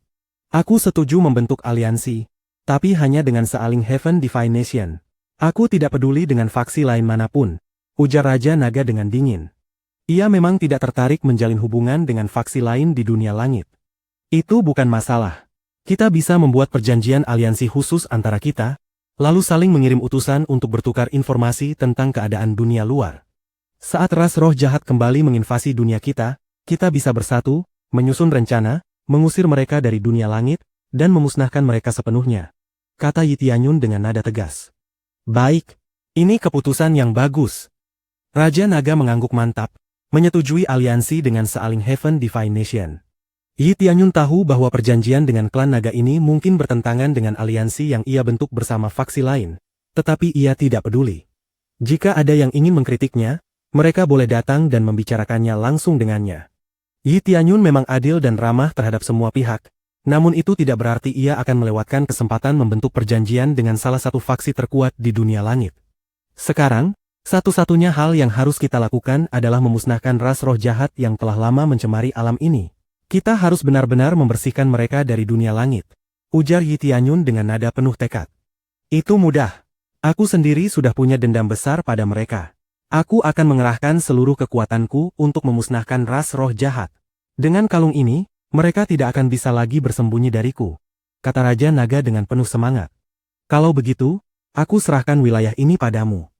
Aku setuju membentuk aliansi, tapi hanya dengan Sealing Heaven Divine Nation. Aku tidak peduli dengan faksi lain manapun, ujar Raja Naga dengan dingin. Ia memang tidak tertarik menjalin hubungan dengan faksi lain di dunia langit. Itu bukan masalah. Kita bisa membuat perjanjian aliansi khusus antara kita, lalu saling mengirim utusan untuk bertukar informasi tentang keadaan dunia luar. Saat ras roh jahat kembali menginvasi dunia kita bisa bersatu, menyusun rencana, mengusir mereka dari dunia langit, dan memusnahkan mereka sepenuhnya, kata Yi Tianyun dengan nada tegas. Baik, ini keputusan yang bagus. Raja Naga mengangguk mantap, menyetujui aliansi dengan Sealing Heaven Divine Nation. Yi Tianyun tahu bahwa perjanjian dengan klan naga ini mungkin bertentangan dengan aliansi yang ia bentuk bersama faksi lain, tetapi ia tidak peduli. Jika ada yang ingin mengkritiknya, mereka boleh datang dan membicarakannya langsung dengannya. Yi Tianyun memang adil dan ramah terhadap semua pihak, namun itu tidak berarti ia akan melewatkan kesempatan membentuk perjanjian dengan salah satu faksi terkuat di dunia langit. Sekarang, satu-satunya hal yang harus kita lakukan adalah memusnahkan ras roh jahat yang telah lama mencemari alam ini. Kita harus benar-benar membersihkan mereka dari dunia langit, ujar Yi Tianyun dengan nada penuh tekad. Itu mudah. Aku sendiri sudah punya dendam besar pada mereka. Aku akan mengerahkan seluruh kekuatanku untuk memusnahkan ras roh jahat. Dengan kalung ini, mereka tidak akan bisa lagi bersembunyi dariku, kata Raja Naga dengan penuh semangat. Kalau begitu, aku serahkan wilayah ini padamu.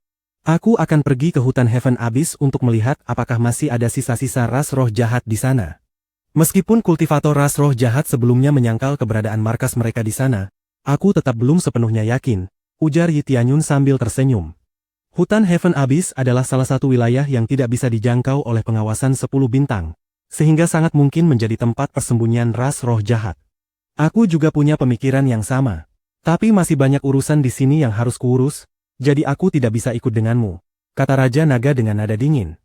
Aku akan pergi ke hutan Heaven Abyss untuk melihat apakah masih ada sisa-sisa ras roh jahat di sana. Meskipun kultivator ras roh jahat sebelumnya menyangkal keberadaan markas mereka di sana, aku tetap belum sepenuhnya yakin, ujar Yi Tianyun sambil tersenyum. Hutan Heaven Abyss adalah salah satu wilayah yang tidak bisa dijangkau oleh pengawasan 10 bintang, sehingga sangat mungkin menjadi tempat persembunyian ras roh jahat. Aku juga punya pemikiran yang sama. Tapi masih banyak urusan di sini yang harus kuurus, jadi aku tidak bisa ikut denganmu, kata Raja Naga dengan nada dingin.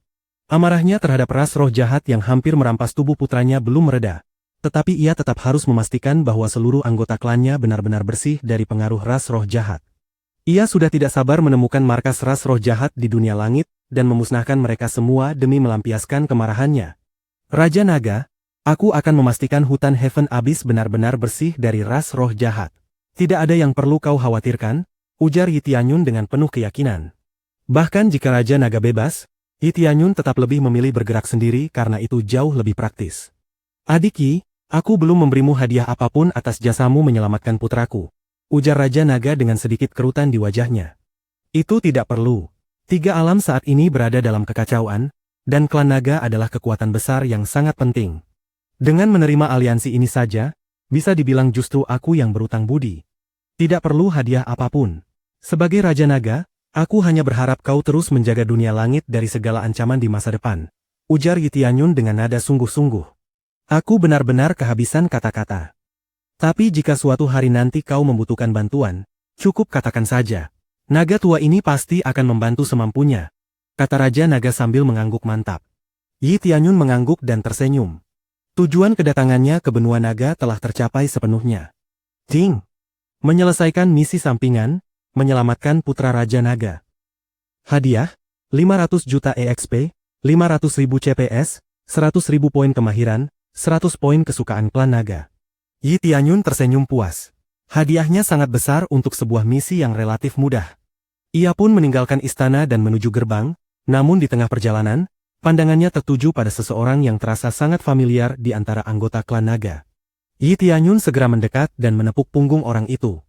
Amarahnya terhadap ras roh jahat yang hampir merampas tubuh putranya belum mereda, tetapi ia tetap harus memastikan bahwa seluruh anggota klannya benar-benar bersih dari pengaruh ras roh jahat. Ia sudah tidak sabar menemukan markas ras roh jahat di dunia langit, dan memusnahkan mereka semua demi melampiaskan kemarahannya. Raja Naga, aku akan memastikan hutan Heaven Abyss benar-benar bersih dari ras roh jahat. Tidak ada yang perlu kau khawatirkan, ujar Yi Tianyun dengan penuh keyakinan. Bahkan jika Raja Naga bebas, Yi Tianyun tetap lebih memilih bergerak sendiri karena itu jauh lebih praktis. Adik Yi, aku belum memberimu hadiah apapun atas jasamu menyelamatkan putraku, ujar Raja Naga dengan sedikit kerutan di wajahnya. Itu tidak perlu. 3 alam saat ini berada dalam kekacauan, dan klan naga adalah kekuatan besar yang sangat penting. Dengan menerima aliansi ini saja, bisa dibilang justru aku yang berutang budi. Tidak perlu hadiah apapun. Sebagai Raja Naga, aku hanya berharap kau terus menjaga dunia langit dari segala ancaman di masa depan, ujar Yi Tianyun dengan nada sungguh-sungguh. Aku benar-benar kehabisan kata-kata. Tapi jika suatu hari nanti kau membutuhkan bantuan, cukup katakan saja. Naga tua ini pasti akan membantu semampunya, kata Raja Naga sambil mengangguk mantap. Yi Tianyun mengangguk dan tersenyum. Tujuan kedatangannya ke benua naga telah tercapai sepenuhnya. Ting! Menyelesaikan misi sampingan, menyelamatkan putra Raja Naga. Hadiah, 500 juta EXP, 500.000 CPS, 100.000 poin kemahiran, 100 poin kesukaan klan naga. Yi Tianyun tersenyum puas. Hadiahnya sangat besar untuk sebuah misi yang relatif mudah. Ia pun meninggalkan istana dan menuju gerbang, namun di tengah perjalanan, pandangannya tertuju pada seseorang yang terasa sangat familiar di antara anggota klan naga. Yi Tianyun segera mendekat dan menepuk punggung orang itu.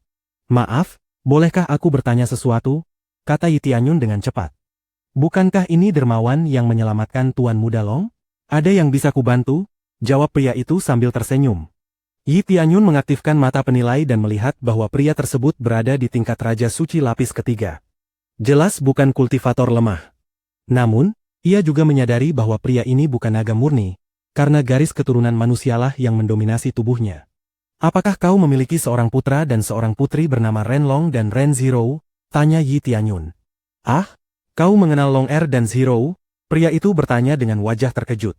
Maaf, bolehkah aku bertanya sesuatu? Kata Yi Tianyun dengan cepat. Bukankah ini dermawan yang menyelamatkan Tuan Muda Long? Ada yang bisa kubantu? Jawab pria itu sambil tersenyum. Yi Tianyun mengaktifkan mata penilai dan melihat bahwa pria tersebut berada di tingkat Raja Suci lapis ketiga. Jelas bukan kultivator lemah. Namun, ia juga menyadari bahwa pria ini bukan naga murni, karena garis keturunan manusialah yang mendominasi tubuhnya. Apakah kau memiliki seorang putra dan seorang putri bernama Ren Long dan Ren Zhirou? Tanya Yi Tianyun. Ah, kau mengenal Long Er dan Zhirou? Pria itu bertanya dengan wajah terkejut.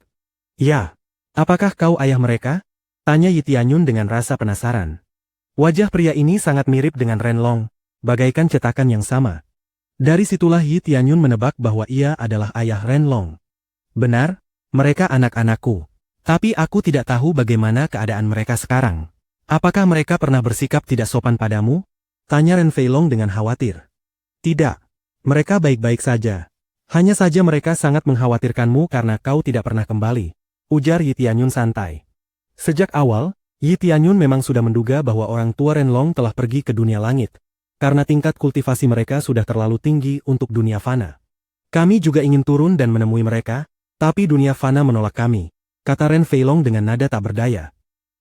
Ya, apakah kau ayah mereka? Tanya Yi Tianyun dengan rasa penasaran. Wajah pria ini sangat mirip dengan Ren Long, bagaikan cetakan yang sama. Dari situlah Yi Tianyun menebak bahwa ia adalah ayah Ren Long. Benar, mereka anak-anakku. Tapi aku tidak tahu bagaimana keadaan mereka sekarang. Apakah mereka pernah bersikap tidak sopan padamu? Tanya Ren Feilong dengan khawatir. Tidak, mereka baik-baik saja. Hanya saja mereka sangat mengkhawatirkanmu karena kau tidak pernah kembali, ujar Yi Tianyun santai. Sejak awal, Yi Tianyun memang sudah menduga bahwa orang tua Ren Long telah pergi ke dunia langit, karena tingkat kultivasi mereka sudah terlalu tinggi untuk dunia fana. Kami juga ingin turun dan menemui mereka, tapi dunia fana menolak kami, kata Ren Feilong dengan nada tak berdaya.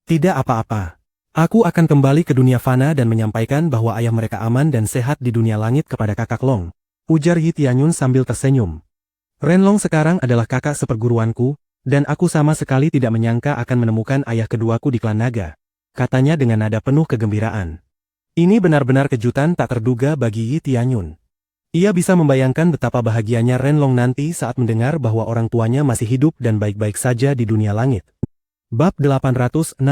Tidak apa-apa. Aku akan kembali ke dunia fana dan menyampaikan bahwa ayah mereka aman dan sehat di dunia langit kepada kakak Long, ujar Yi Tianyun sambil tersenyum. Ren Long sekarang adalah kakak seperguruanku, dan aku sama sekali tidak menyangka akan menemukan ayah keduaku di klan naga, katanya dengan nada penuh kegembiraan. Ini benar-benar kejutan tak terduga bagi Yi Tianyun. Ia bisa membayangkan betapa bahagianya Renlong nanti saat mendengar bahwa orang tuanya masih hidup dan baik-baik saja di dunia langit. Bab 861.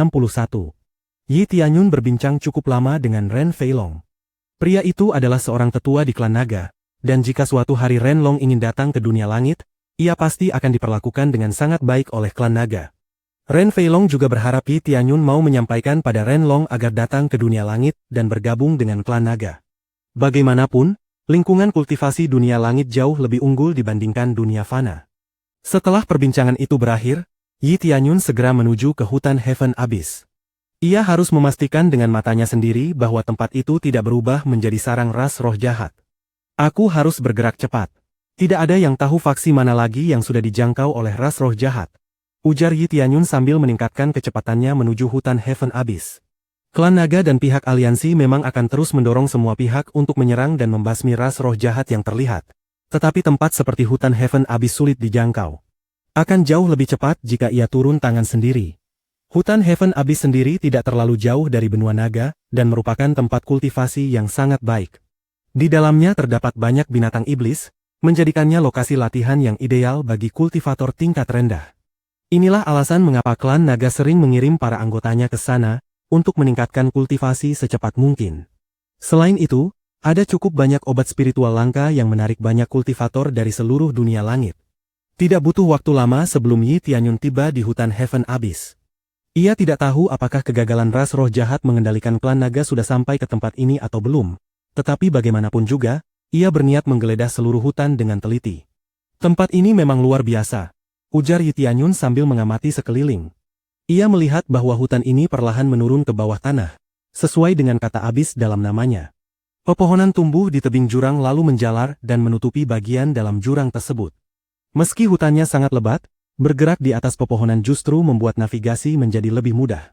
Yi Tianyun berbincang cukup lama dengan Ren Feilong. Pria itu adalah seorang tetua di klan naga, dan jika suatu hari Renlong ingin datang ke dunia langit, ia pasti akan diperlakukan dengan sangat baik oleh klan naga. Ren Feilong juga berharap Yi Tianyun mau menyampaikan pada Renlong agar datang ke dunia langit dan bergabung dengan klan naga. Bagaimanapun, lingkungan kultivasi dunia langit jauh lebih unggul dibandingkan dunia fana. Setelah perbincangan itu berakhir, Yi Tianyun segera menuju ke hutan Heaven Abyss. Ia harus memastikan dengan matanya sendiri bahwa tempat itu tidak berubah menjadi sarang ras roh jahat. Aku harus bergerak cepat. Tidak ada yang tahu faksi mana lagi yang sudah dijangkau oleh ras roh jahat, ujar Yi Tianyun sambil meningkatkan kecepatannya menuju hutan Heaven Abyss. Klan naga dan pihak aliansi memang akan terus mendorong semua pihak untuk menyerang dan membasmi ras roh jahat yang terlihat. Tetapi tempat seperti hutan Heaven Abyss sulit dijangkau. Akan jauh lebih cepat jika ia turun tangan sendiri. Hutan Heaven Abyss sendiri tidak terlalu jauh dari benua naga, dan merupakan tempat kultivasi yang sangat baik. Di dalamnya terdapat banyak binatang iblis, menjadikannya lokasi latihan yang ideal bagi kultivator tingkat rendah. Inilah alasan mengapa klan naga sering mengirim para anggotanya ke sana, untuk meningkatkan kultivasi secepat mungkin. Selain itu, ada cukup banyak obat spiritual langka yang menarik banyak kultivator dari seluruh dunia langit. Tidak butuh waktu lama sebelum Yi Tianyun tiba di hutan Heaven Abyss. Ia tidak tahu apakah kegagalan ras roh jahat mengendalikan klan naga sudah sampai ke tempat ini atau belum, tetapi bagaimanapun juga, ia berniat menggeledah seluruh hutan dengan teliti. Tempat ini memang luar biasa, ujar Yi Tianyun sambil mengamati sekeliling. Ia melihat bahwa hutan ini perlahan menurun ke bawah tanah, sesuai dengan kata abis dalam namanya. Pepohonan tumbuh di tebing jurang lalu menjalar dan menutupi bagian dalam jurang tersebut. Meski hutannya sangat lebat, bergerak di atas pepohonan justru membuat navigasi menjadi lebih mudah.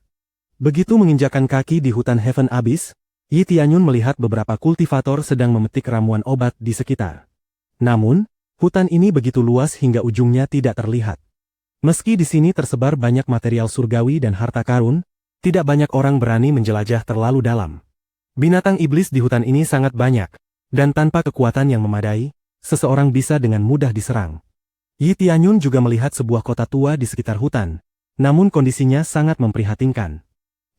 Begitu menginjakan kaki di hutan Heaven Abyss, Yi Tianyun melihat beberapa kultivator sedang memetik ramuan obat di sekitar. Namun, hutan ini begitu luas hingga ujungnya tidak terlihat. Meski di sini tersebar banyak material surgawi dan harta karun, tidak banyak orang berani menjelajah terlalu dalam. Binatang iblis di hutan ini sangat banyak, dan tanpa kekuatan yang memadai, seseorang bisa dengan mudah diserang. Yi Tianyun juga melihat sebuah kota tua di sekitar hutan, namun kondisinya sangat memprihatinkan.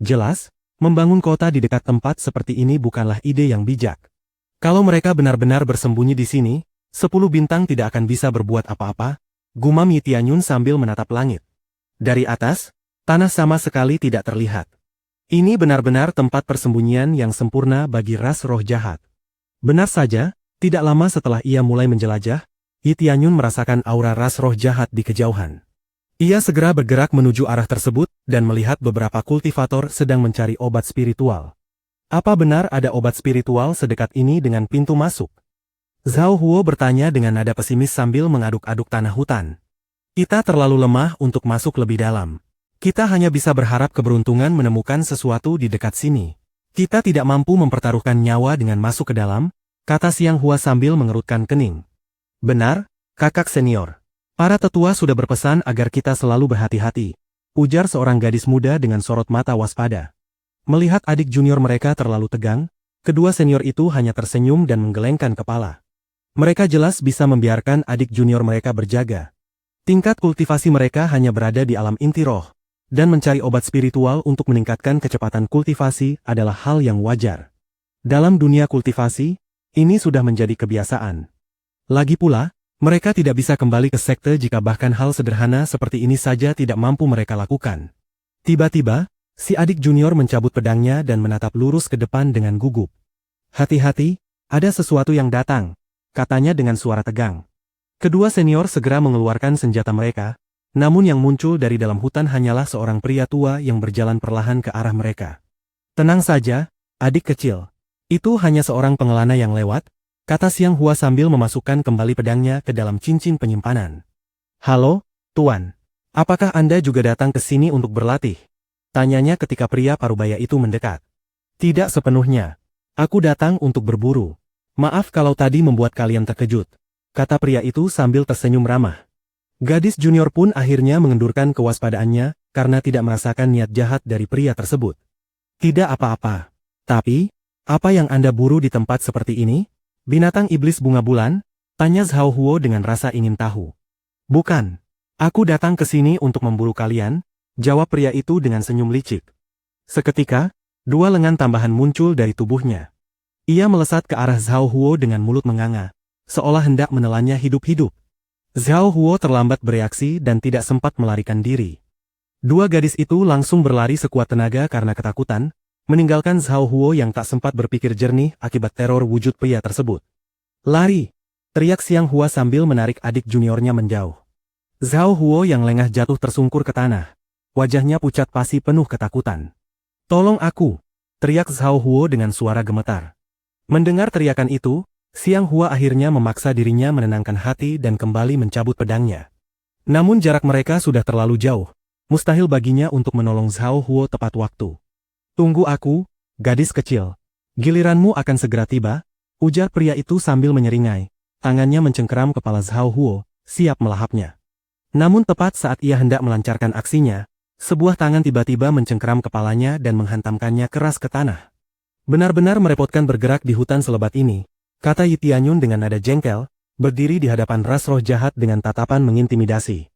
Jelas, membangun kota di dekat tempat seperti ini bukanlah ide yang bijak. Kalau mereka benar-benar bersembunyi di sini, 10 bintang tidak akan bisa berbuat apa-apa, gumam Yi Tianyun sambil menatap langit. Dari atas, tanah sama sekali tidak terlihat. Ini benar-benar tempat persembunyian yang sempurna bagi ras roh jahat. Benar saja, tidak lama setelah ia mulai menjelajah, Yi Tianyun merasakan aura ras roh jahat di kejauhan. Ia segera bergerak menuju arah tersebut dan melihat beberapa kultivator sedang mencari obat spiritual. Apa benar ada obat spiritual sedekat ini dengan pintu masuk? Zhao Huo bertanya dengan nada pesimis sambil mengaduk-aduk tanah hutan. Kita terlalu lemah untuk masuk lebih dalam. Kita hanya bisa berharap keberuntungan menemukan sesuatu di dekat sini. Kita tidak mampu mempertaruhkan nyawa dengan masuk ke dalam, kata Siang Hua sambil mengerutkan kening. Benar, kakak senior. Para tetua sudah berpesan agar kita selalu berhati-hati, ujar seorang gadis muda dengan sorot mata waspada. Melihat adik junior mereka terlalu tegang, kedua senior itu hanya tersenyum dan menggelengkan kepala. Mereka jelas bisa membiarkan adik junior mereka berjaga. Tingkat kultivasi mereka hanya berada di alam inti roh, dan mencari obat spiritual untuk meningkatkan kecepatan kultivasi adalah hal yang wajar. Dalam dunia kultivasi, ini sudah menjadi kebiasaan. Lagi pula, mereka tidak bisa kembali ke sekte jika bahkan hal sederhana seperti ini saja tidak mampu mereka lakukan. Tiba-tiba, si adik junior mencabut pedangnya dan menatap lurus ke depan dengan gugup. Hati-hati, ada sesuatu yang datang, katanya dengan suara tegang. Kedua senior segera mengeluarkan senjata mereka, namun yang muncul dari dalam hutan hanyalah seorang pria tua yang berjalan perlahan ke arah mereka. Tenang saja, adik kecil. Itu hanya seorang pengelana yang lewat, kata Siang Hua sambil memasukkan kembali pedangnya ke dalam cincin penyimpanan. Halo, Tuan. Apakah Anda juga datang ke sini untuk berlatih? Tanyanya ketika pria parubaya itu mendekat. Tidak sepenuhnya. Aku datang untuk berburu. Maaf kalau tadi membuat kalian terkejut, kata pria itu sambil tersenyum ramah. Gadis junior pun akhirnya mengendurkan kewaspadaannya karena tidak merasakan niat jahat dari pria tersebut. Tidak apa-apa. Tapi, apa yang Anda buru di tempat seperti ini? Binatang iblis bunga bulan? Tanya Zhao Huo dengan rasa ingin tahu. Bukan. Aku datang ke sini untuk memburu kalian, jawab pria itu dengan senyum licik. Seketika, dua lengan tambahan muncul dari tubuhnya. Ia melesat ke arah Zhao Huo dengan mulut menganga, seolah hendak menelannya hidup-hidup. Zhao Huo terlambat bereaksi dan tidak sempat melarikan diri. Dua gadis itu langsung berlari sekuat tenaga karena ketakutan, meninggalkan Zhao Huo yang tak sempat berpikir jernih akibat teror wujud pria tersebut. Lari! Teriak Xiang Hua sambil menarik adik juniornya menjauh. Zhao Huo yang lengah jatuh tersungkur ke tanah. Wajahnya pucat pasi penuh ketakutan. Tolong aku! Teriak Zhao Huo dengan suara gemetar. Mendengar teriakan itu, Xiang Hua akhirnya memaksa dirinya menenangkan hati dan kembali mencabut pedangnya. Namun jarak mereka sudah terlalu jauh. Mustahil baginya untuk menolong Zhao Huo tepat waktu. Tunggu aku, gadis kecil. Giliranmu akan segera tiba, ujar pria itu sambil menyeringai. Tangannya mencengkeram kepala Zhao Huo, siap melahapnya. Namun tepat saat ia hendak melancarkan aksinya, sebuah tangan tiba-tiba mencengkeram kepalanya dan menghantamkannya keras ke tanah. Benar-benar merepotkan bergerak di hutan selebat ini, kata Yi Tianyun dengan nada jengkel, berdiri di hadapan ras roh jahat dengan tatapan mengintimidasi.